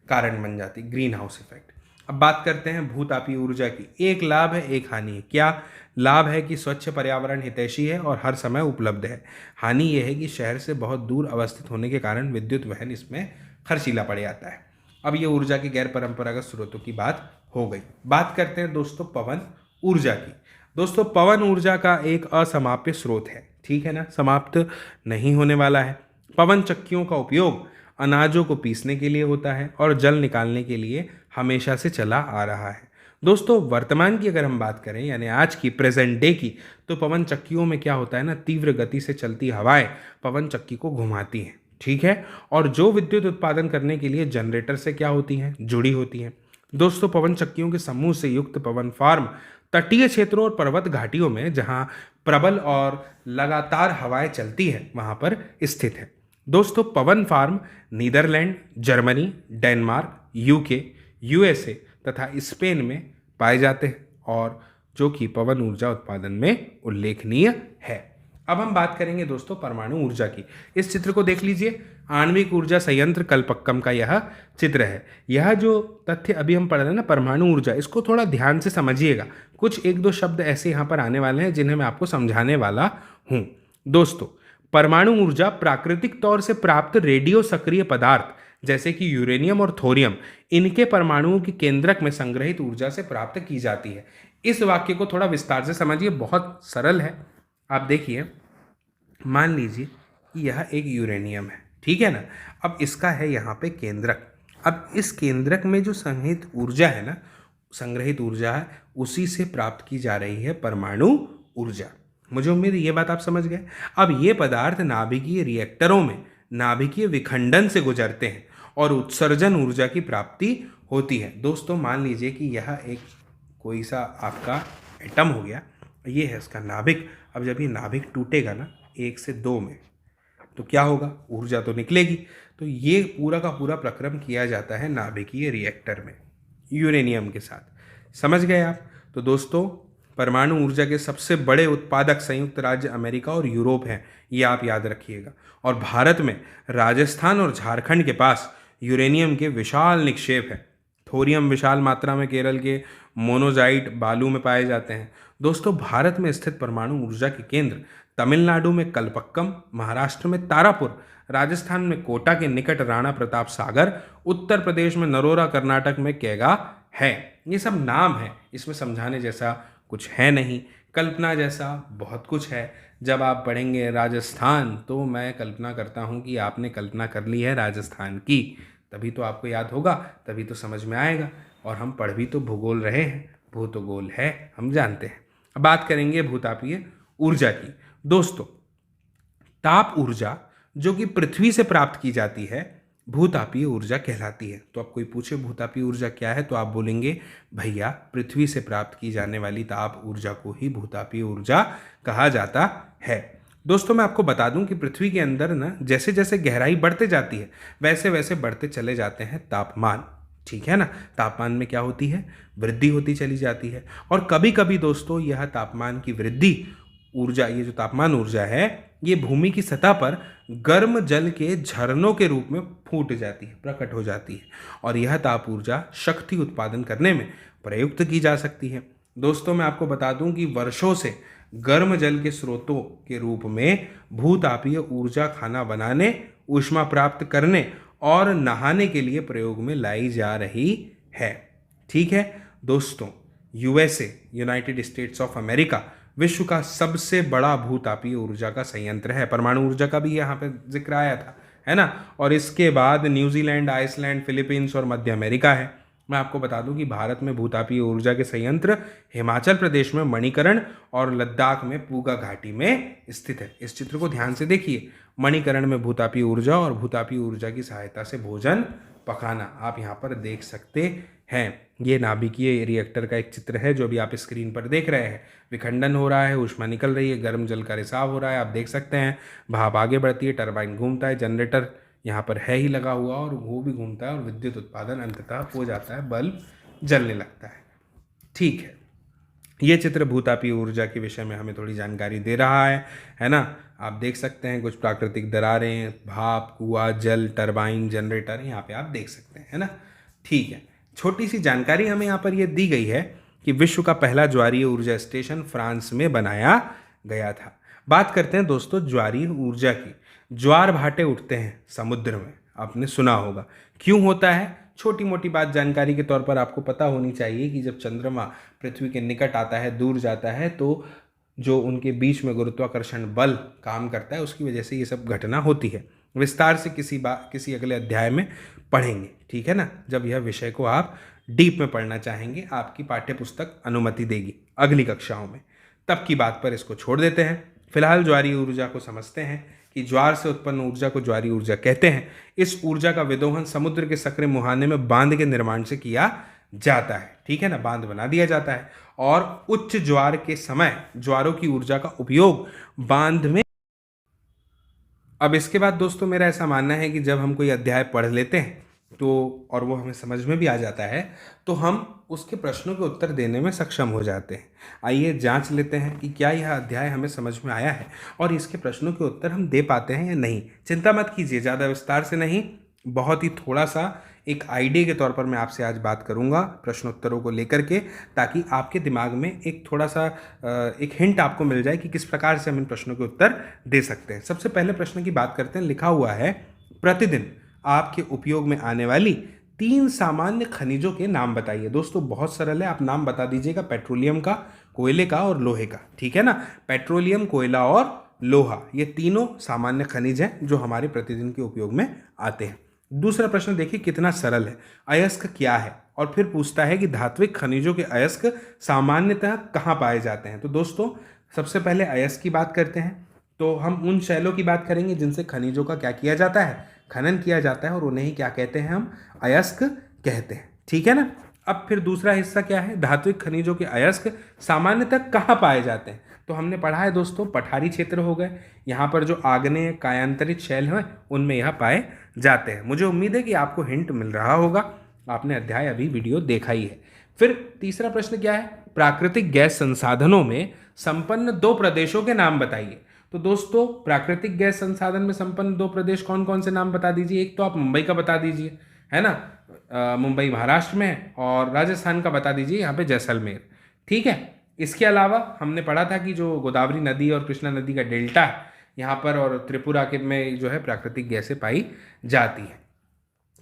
कारण बन जाती, ग्रीन हाउस इफेक्ट। अब बात करते हैं भूतापीय ऊर्जा की। 1 लाभ है, 1 हानि है। क्या लाभ है? कि स्वच्छ पर्यावरण हितैषी है और हर समय उपलब्ध है। हानि यह है कि शहर से बहुत दूर अवस्थित होने के कारण विद्युत वहन इसमें खर्चीला पड़ जाता है। अब ये ऊर्जा के गैर परंपरागत स्रोतों की बात हो गई। बात करते हैं दोस्तों पवन ऊर्जा की। दोस्तों पवन ऊर्जा का एक असमाप्य स्रोत है, ठीक है ना, समाप्त नहीं होने वाला है। पवन चक्कियों का उपयोग अनाजों को पीसने के लिए होता है और जल निकालने के लिए हमेशा से चला आ रहा है। दोस्तों वर्तमान की अगर हम बात करें, यानी आज की, प्रेजेंट डे की, तो पवन चक्कियों में क्या होता है ना, तीव्र गति से चलती हवाएं पवन चक्की को घुमाती हैं, ठीक है, और जो विद्युत उत्पादन करने के लिए जनरेटर से क्या होती हैं, जुड़ी होती हैं। दोस्तों पवन चक्कियों के समूह से युक्त पवन फार्म तटीय क्षेत्रों और पर्वत घाटियों में, जहां प्रबल और लगातार हवाएं चलती हैं, वहां पर स्थित है। दोस्तों पवन farm Netherlands, Germany, Denmark, UK, USA तथा स्पेन में पाए जाते हैं और जो कि पवन ऊर्जा उत्पादन में उल्लेखनीय है। अब हम बात करेंगे दोस्तों परमाणु ऊर्जा की। इस चित्र को देख लीजिए, आणविक ऊर्जा संयंत्र कल्पक्कम का यह चित्र है। यह जो तथ्य अभी हम पढ़ रहे हैं ना, परमाणु ऊर्जा, इसको थोड़ा ध्यान से समझिएगा। कुछ 1-2 शब्द ऐसे यहाँ पर आने वाले हैं जिन्हें मैं आपको समझाने वाला हूँ। दोस्तों परमाणु ऊर्जा प्राकृतिक तौर से प्राप्त रेडियो सक्रिय पदार्थ जैसे कि यूरेनियम और थोरियम, इनके परमाणुओं की केंद्रक में संग्रहित ऊर्जा से प्राप्त की जाती है। इस वाक्य को थोड़ा विस्तार से समझिए, बहुत सरल है। आप देखिए, मान लीजिए कि यह एक यूरेनियम है, ठीक है ना। अब इसका है यहाँ पे केंद्रक। अब इस केंद्रक में जो संग्रहित ऊर्जा है ना, संग्रहित ऊर्जा है, उसी से प्राप्त की जा रही है परमाणु ऊर्जा। मुझे उम्मीद है ये बात आप समझ गए। अब ये पदार्थ नाभिकीय रिएक्टरों में नाभिकीय विखंडन से गुजरते हैं और उत्सर्जन ऊर्जा की प्राप्ति होती है। दोस्तों मान लीजिए कि यह एक कोई सा आपका एटम हो गया, ये है इसका नाभिक। अब जब ये नाभिक टूटेगा ना 1 से 2 में, तो क्या होगा, ऊर्जा तो निकलेगी। तो ये पूरा का पूरा प्रक्रम किया जाता है नाभिकीय रिएक्टर में यूरेनियम के साथ। समझ गए आप। तो दोस्तों परमाणु ऊर्जा के सबसे बड़े उत्पादक संयुक्त राज्य अमेरिका और यूरोप हैं, ये आप याद रखिएगा। और भारत में राजस्थान और झारखंड के पास यूरेनियम के विशाल निक्षेप हैं। थोरियम विशाल मात्रा में केरल के मोनोजाइट बालू में पाए जाते हैं। दोस्तों, भारत में स्थित परमाणु ऊर्जा के केंद्र तमिलनाडु में कलपक्कम, महाराष्ट्र में तारापुर, राजस्थान में कोटा के निकट राणा प्रताप सागर, उत्तर प्रदेश में नरोरा, कर्नाटक में कैगा है। ये सब नाम है, इसमें समझाने जैसा कुछ है नहीं, कल्पना जैसा बहुत कुछ है। जब आप पढ़ेंगे राजस्थान तो मैं कल्पना करता हूँ कि आपने कल्पना कर ली है राजस्थान की, तभी तो आपको याद होगा, तभी तो समझ में आएगा। और हम पढ़ भी तो भूगोल रहे हैं, भू तो गोल है, हम जानते हैं। अब बात करेंगे भूतापीय ऊर्जा की। दोस्तों, ताप ऊर्जा जो कि पृथ्वी से प्राप्त की जाती है भूतापीय ऊर्जा कहलाती है। तो अब कोई पूछे भूतापीय ऊर्जा क्या है तो आप बोलेंगे भैया पृथ्वी से प्राप्त की जाने वाली ताप ऊर्जा को ही भूतापीय ऊर्जा कहा जाता है। दोस्तों, मैं आपको बता दूं कि पृथ्वी के अंदर ना जैसे जैसे गहराई बढ़ते जाती है वैसे वैसे बढ़ते चले जाते हैं तापमान। ठीक है ना, तापमान में क्या होती है, वृद्धि होती चली जाती है। और कभी कभी दोस्तों यह तापमान की वृद्धि ऊर्जा, ये जो तापमान ऊर्जा है, ये भूमि की सतह पर गर्म जल के झरनों के रूप में फूट जाती है, प्रकट हो जाती है। और यह ताप ऊर्जा शक्ति उत्पादन करने में प्रयुक्त की जा सकती है। दोस्तों, मैं आपको बता दूं कि वर्षों से गर्म जल के स्रोतों के रूप में भूतापीय ऊर्जा खाना बनाने, ऊष्मा प्राप्त करने और नहाने के लिए प्रयोग में लाई जा रही है। ठीक है दोस्तों, USA, United states of America विश्व का सबसे बड़ा भूतापीय ऊर्जा का संयंत्र है। परमाणु ऊर्जा का भी यहाँ पे जिक्र आया था, है ना। और इसके बाद न्यूजीलैंड, आइसलैंड, फिलीपींस और मध्य अमेरिका है। मैं आपको बता दूं कि भारत में भूतापीय ऊर्जा के संयंत्र हिमाचल प्रदेश में मणिकरण और लद्दाख में पूगा घाटी में स्थित है। इस चित्र को ध्यान से देखिए। मणिकरण में भूतापीय ऊर्जा और भूतापीय ऊर्जा की सहायता से भोजन पकाना आप यहाँ पर देख सकते हैं। ये नाभिकीय रिएक्टर का एक चित्र है जो अभी आप स्क्रीन पर देख रहे हैं। विखंडन हो रहा है, ऊष्मा निकल रही है, गर्म जल का रिसाव हो रहा है, आप देख सकते हैं। भाप आगे बढ़ती है, टरबाइन घूमता है, जनरेटर यहाँ पर है ही लगा हुआ और वो भी घूमता है और विद्युत उत्पादन अंततः हो जाता है, बल्ब जलने लगता है। ठीक है, ये चित्र भूतापीय ऊर्जा के विषय में हमें थोड़ी जानकारी दे रहा है ना। आप देख सकते हैं कुछ प्राकृतिक दरारें, भाप, कुआं, जल, टरबाइन, जनरेटर यहाँ पे आप देख सकते हैं, है ना। ठीक है, छोटी सी जानकारी हमें यहाँ पर ये दी गई है कि विश्व का पहला ज्वारीय ऊर्जा स्टेशन फ्रांस में बनाया गया था। बात करते हैं दोस्तों ज्वारीय ऊर्जा की। ज्वार भाटे उठते हैं समुद्र में, आपने सुना होगा। क्यों होता है, छोटी मोटी बात जानकारी के तौर पर आपको पता होनी चाहिए कि जब चंद्रमा पृथ्वी के निकट आता है, दूर जाता है, तो जो उनके बीच में गुरुत्वाकर्षण बल काम करता है उसकी वजह से ये सब घटना होती है। विस्तार से किसी अगले अध्याय में पढ़ेंगे, ठीक है ना। जब यह विषय को आप डीप में पढ़ना चाहेंगे, आपकी पाठ्य पुस्तक अनुमति देगी अगली कक्षाओं में, तब की बात पर इसको छोड़ देते हैं। फिलहाल ज्वारीय ऊर्जा को समझते हैं कि ज्वार से उत्पन्न ऊर्जा को ज्वारीय ऊर्जा कहते हैं। इस ऊर्जा का विदोहन समुद्र के सक्रिय मुहाने में बांध के निर्माण से किया जाता है, ठीक है ना, बांध बना दिया जाता है। और उच्च ज्वार के समय ज्वारों की ऊर्जा का उपयोग बांध में। अब इसके बाद दोस्तों मेरा ऐसा मानना है कि जब हम कोई अध्याय पढ़ लेते हैं तो और वो हमें समझ में भी आ जाता है तो हम उसके प्रश्नों के उत्तर देने में सक्षम हो जाते हैं। आइए जांच लेते हैं कि क्या यह अध्याय हमें समझ में आया है और इसके प्रश्नों के उत्तर हम दे पाते हैं या नहीं। चिंता मत कीजिए, ज़्यादा विस्तार से नहीं, बहुत ही थोड़ा सा एक आइडिया के तौर पर मैं आपसे आज बात करूंगा प्रश्नोत्तरों को लेकर के, ताकि आपके दिमाग में एक थोड़ा सा एक हिंट आपको मिल जाए कि किस प्रकार से हम इन प्रश्नों के उत्तर दे सकते हैं। सबसे पहले प्रश्न की बात करते हैं। लिखा हुआ है, प्रतिदिन आपके उपयोग में आने वाली 3 सामान्य खनिजों के नाम बताइए। दोस्तों बहुत सरल है, आप नाम बता दीजिएगा, पेट्रोलियम का, कोयले का और लोहे का, ठीक है ना। पेट्रोलियम, कोयला और लोहा, ये तीनों सामान्य खनिज हैं जो हमारे प्रतिदिन के उपयोग में आते हैं। दूसरा प्रश्न देखिए कितना सरल है, अयस्क क्या है, और फिर पूछता है कि धात्विक खनिजों के अयस्क सामान्यतः कहाँ पाए जाते हैं। तो दोस्तों सबसे पहले अयस्क की बात करते हैं, तो हम उन शैलों की बात करेंगे जिनसे खनिजों का क्या किया जाता है, खनन किया जाता है, और उन्हें ही क्या कहते हैं, हम अयस्क कहते हैं, ठीक है ना। अब फिर दूसरा हिस्सा क्या है, धात्विक खनिजों के अयस्क सामान्यतः कहाँ पाए जाते हैं। तो हमने पढ़ा है दोस्तों पठारी क्षेत्र हो गए, यहाँ पर जो आग्नेय कायांतरित शैल हैं उनमें यह पाए जाते हैं। मुझे उम्मीद है कि आपको हिंट मिल रहा होगा, आपने अध्याय अभी वीडियो देखा ही है। फिर तीसरा प्रश्न क्या है, प्राकृतिक गैस संसाधनों में संपन्न 2 प्रदेशों के नाम बताइए। तो दोस्तों प्राकृतिक गैस संसाधन में संपन्न 2 प्रदेश कौन कौन से नाम बता दीजिए। एक तो आप मुंबई का बता दीजिए, है ना। मुंबई महाराष्ट्र में है, और राजस्थान का बता दीजिए यहाँ पे जैसलमेर। ठीक है। इसके अलावा हमने पढ़ा था कि जो गोदावरी नदी और कृष्णा नदी का डेल्टा है यहाँ पर, और त्रिपुरा के में जो है प्राकृतिक गैसें पाई जाती है।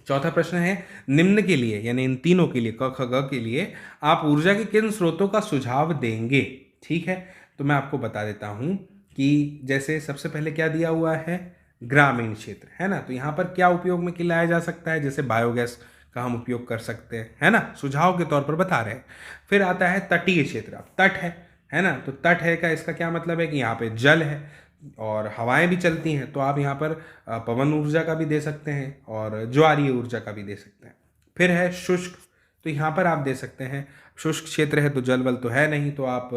चौथा प्रश्न है, निम्न के लिए यानी इन तीनों के लिए क ख ग के लिए आप ऊर्जा के किन स्रोतों का सुझाव देंगे। ठीक है, तो मैं आपको बता देता हूं कि जैसे सबसे पहले क्या दिया हुआ है, ग्रामीण क्षेत्र, है ना। तो यहाँ पर क्या उपयोग में लाया जा सकता है, जैसे बायोगैस का हम उपयोग कर सकते हैं, है ना, सुझाव के तौर पर बता रहे हैं। फिर आता है तटीय क्षेत्र, अब तट है ना। तो तट है का इसका क्या मतलब है कि यहाँ पे जल है और हवाएं भी चलती हैं, तो आप यहाँ पर पवन ऊर्जा का भी दे सकते हैं और ज्वारीय ऊर्जा का भी दे सकते हैं। फिर है शुष्क, तो यहाँ पर आप दे सकते हैं, शुष्क क्षेत्र है तो जल वल तो है नहीं, तो आप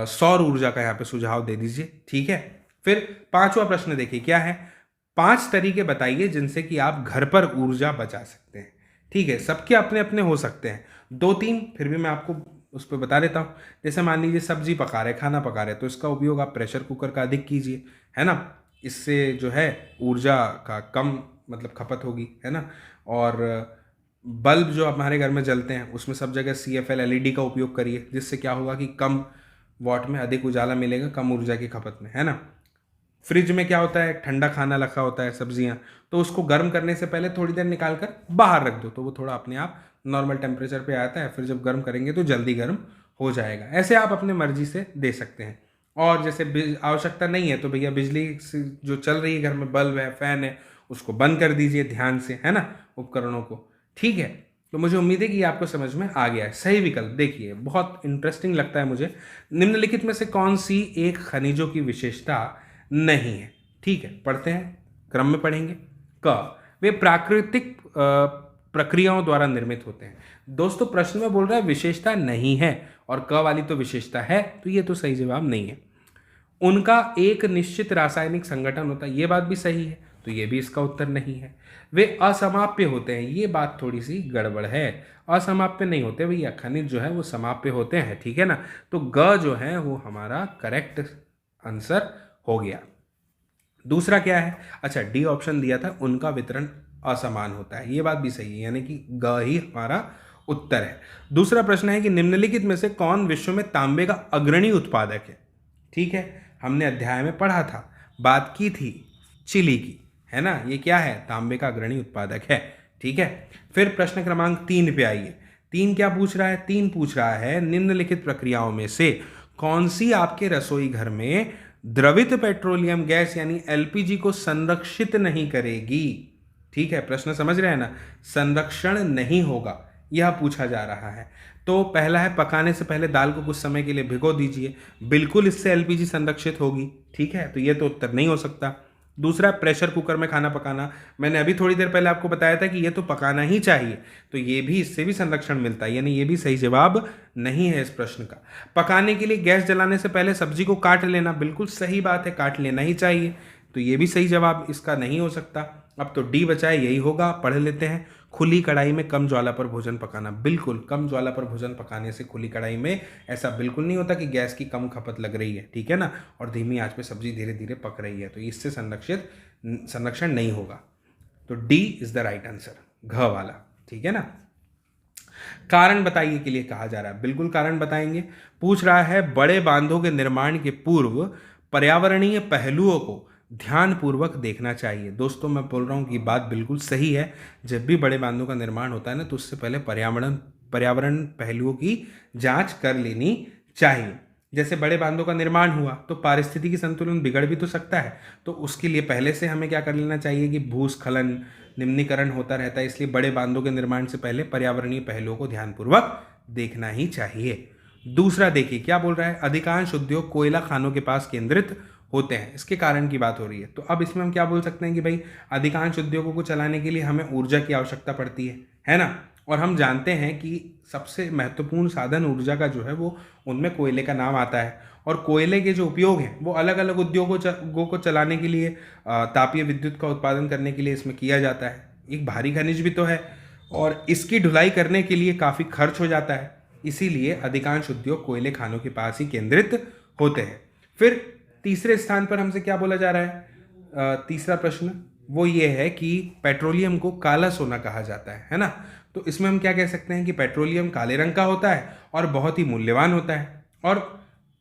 सौर ऊर्जा का यहाँ पे सुझाव दे दीजिए। ठीक है। फिर पांचवा प्रश्न देखिए क्या है, 5 तरीके बताइए जिनसे कि आप घर पर ऊर्जा बचा सकते हैं। ठीक है, सबके अपने अपने हो सकते हैं, 2-3 फिर भी मैं आपको उस पर बता देता हूँ। जैसे मान लीजिए सब्जी पका रहे, खाना पका रहे, तो इसका उपयोग आप प्रेशर कुकर का अधिक कीजिए, है ना। इससे जो है ऊर्जा का कम मतलब खपत होगी, है ना। और बल्ब जो हमारे घर में जलते हैं उसमें सब जगह CFL LED का उपयोग करिए, जिससे क्या होगा कि कम वॉट में अधिक उजाला मिलेगा, कम ऊर्जा की खपत में, है ना। फ्रिज में क्या होता है, ठंडा खाना रखा होता है, सब्जियां, तो उसको गर्म करने से पहले थोड़ी देर निकाल कर बाहर रख दो, तो वो थोड़ा अपने आप नॉर्मल टेम्परेचर पे आता है, फिर जब गर्म करेंगे तो जल्दी गर्म हो जाएगा। ऐसे आप अपने मर्जी से दे सकते हैं। और जैसे आवश्यकता नहीं है तो भैया बिजली से जो चल रही है घर में, बल्ब है, फैन है, उसको बंद कर दीजिए ध्यान से, है ना, उपकरणों को। ठीक है, तो मुझे उम्मीद है कि आपको समझ में आ गया है। सही विकल्प देखिए, बहुत इंटरेस्टिंग लगता है मुझे, निम्नलिखित में से कौन सी एक खनिजों की विशेषता नहीं है। ठीक है, पढ़ते हैं, क्रम में पढ़ेंगे। क, वे प्राकृतिक प्रक्रियाओं द्वारा निर्मित होते हैं। दोस्तों प्रश्न में बोल रहा है विशेषता नहीं है, और क वाली तो विशेषता है, तो ये तो सही जवाब नहीं है। उनका एक निश्चित रासायनिक संगठन होता है, ये बात भी सही है, तो ये भी इसका उत्तर नहीं है। वे असमाप्य होते हैं, ये बात थोड़ी सी गड़बड़ है, असमाप्य नहीं होते भैया, खनिज जो है वो समाप्य होते हैं। ठीक है ना, तो ग जो है वो हमारा करेक्ट आंसर हो गया। दूसरा क्या है, अच्छा डी ऑप्शन दिया था, उनका वितरण असमान होता है, ये बात भी सही है, यानी कि ग ही हमारा उत्तर है। दूसरा प्रश्न है कि निम्नलिखित में से कौन विश्व में तांबे का अग्रणी उत्पादक है। ठीक है, हमने अध्याय में पढ़ा था, बात की थी चिली की, है ना। ये क्या है, तांबे का अग्रणी उत्पादक है। ठीक है। फिर प्रश्न क्रमांक 3 पे आइए। 3 क्या पूछ रहा है, 3 पूछ रहा है निम्नलिखित प्रक्रियाओं में से कौन सी आपके रसोई घर में द्रवित पेट्रोलियम गैस यानी LPG को संरक्षित नहीं करेगी। ठीक है, प्रश्न समझ रहे हैं ना, संरक्षण नहीं होगा, यह पूछा जा रहा है। तो पहला है, पकाने से पहले दाल को कुछ समय के लिए भिगो दीजिए, बिल्कुल इससे LPG संरक्षित होगी। ठीक है, तो यह तो उत्तर नहीं हो सकता। दूसरा, प्रेशर कुकर में खाना पकाना, मैंने अभी थोड़ी देर पहले आपको बताया था कि ये तो पकाना ही चाहिए, तो ये भी, इससे भी संरक्षण मिलता है, यानी ये भी सही जवाब नहीं है इस प्रश्न का। पकाने के लिए गैस जलाने से पहले सब्जी को काट लेना, बिल्कुल सही बात है, काट लेना ही चाहिए, तो ये भी सही जवाब इसका नहीं हो सकता। अब तो डी बचा है, यही होगा, पढ़ लेते हैं। खुली कढ़ाई में कम ज्वाला पर भोजन पकाना, बिल्कुल कम ज्वाला पर भोजन पकाने से खुली कढ़ाई में ऐसा बिल्कुल नहीं होता कि गैस की कम खपत लग रही है, ठीक है ना, और धीमी आंच पे सब्जी धीरे धीरे पक रही है, तो इससे संरक्षण नहीं होगा। तो D is the right answer, घ वाला। ठीक है ना। कारण बताइए के लिए कहा जा रहा है, बिल्कुल कारण बताएंगे। पूछ रहा है बड़े बांधों के निर्माण के पूर्व पर्यावरणीय पहलुओं को ध्यानपूर्वक देखना चाहिए। दोस्तों मैं बोल रहा हूँ कि बात बिल्कुल सही है, जब भी बड़े बांधों का निर्माण होता है ना, तो उससे पहले पर्यावरण पहलुओं की जांच कर लेनी चाहिए। जैसे बड़े बांधों का निर्माण हुआ तो पारिस्थितिकी संतुलन बिगड़ भी तो सकता है, तो उसके लिए पहले से हमें क्या कर लेना चाहिए कि भूस्खलन निम्नीकरण होता रहता है, इसलिए बड़े बांधों के निर्माण से पहले पर्यावरणीय पहलुओं को ध्यानपूर्वक देखना ही चाहिए। दूसरा देखिए क्या बोल रहा है, अधिकांश उद्योग कोयला खानों के पास केंद्रित होते हैं, इसके कारण की बात हो रही है। तो अब इसमें हम क्या बोल सकते हैं कि भाई अधिकांश उद्योगों को चलाने के लिए हमें ऊर्जा की आवश्यकता पड़ती है ना, और हम जानते हैं कि सबसे महत्वपूर्ण साधन ऊर्जा का जो है वो उनमें कोयले का नाम आता है, और कोयले के जो उपयोग हैं वो अलग अलग उद्योगों को चलाने के लिए, तापीय विद्युत का उत्पादन करने के लिए इसमें किया जाता है। एक भारी खनिज भी तो है, और इसकी ढुलाई करने के लिए काफ़ी खर्च हो जाता है, इसीलिए अधिकांश उद्योग कोयले खानों के पास ही केंद्रित होते हैं। फिर तीसरे स्थान पर हमसे क्या बोला जा रहा है, तीसरा प्रश्न, वो ये है कि पेट्रोलियम को काला सोना कहा जाता है ना। तो इसमें हम क्या कह सकते हैं कि पेट्रोलियम काले रंग का होता है और बहुत ही मूल्यवान होता है, और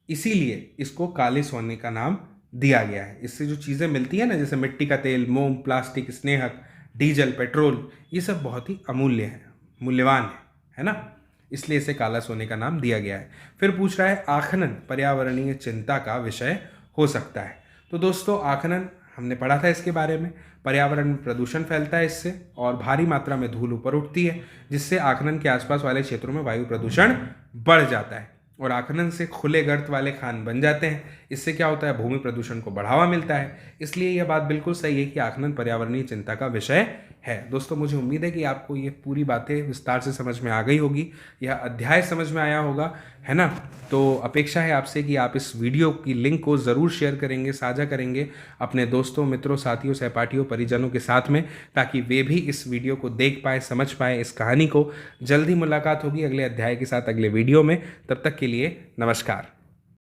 इसीलिए इसको काले सोने का नाम दिया गया है। इससे जो चीज़ें मिलती है ना, जैसे मिट्टी का तेल, मोम, प्लास्टिक, स्नेहक, डीजल, पेट्रोल, ये सब बहुत ही अमूल्य है, मूल्यवान है ना, इसलिए इसे काला सोने का नाम दिया गया है। फिर पूछ रहा है आखनन पर्यावरणीय चिंता का विषय हो सकता है। तो दोस्तों आखनन हमने पढ़ा था इसके बारे में। पर्यावरण में प्रदूषण फैलता है इससे, और भारी मात्रा में धूल ऊपर उठती है, जिससे आखनन के आसपास वाले क्षेत्रों में वायु प्रदूषण बढ़ जाता है, और आखनन से खुले गर्त वाले खान बन जाते हैं। इससे क्या होता है, भूमि प्रदूषण को बढ़ावा मिलता है। इसलिए यह बात बिल्कुल सही है कि आखनन पर्यावरणीय चिंता का विषय है। दोस्तों मुझे उम्मीद है कि आपको ये पूरी बातें विस्तार से समझ में आ गई होगी, यह अध्याय समझ में आया होगा, है ना। तो अपेक्षा है आपसे कि आप इस वीडियो की लिंक को ज़रूर शेयर करेंगे, साझा करेंगे अपने दोस्तों, मित्रों, साथियों, सहपाठियों, परिजनों के साथ में, ताकि वे भी इस वीडियो को देख पाए, समझ पाए इस कहानी को। जल्द ही मुलाकात होगी अगले अध्याय के साथ, अगले वीडियो में। तब तक के लिए नमस्कार।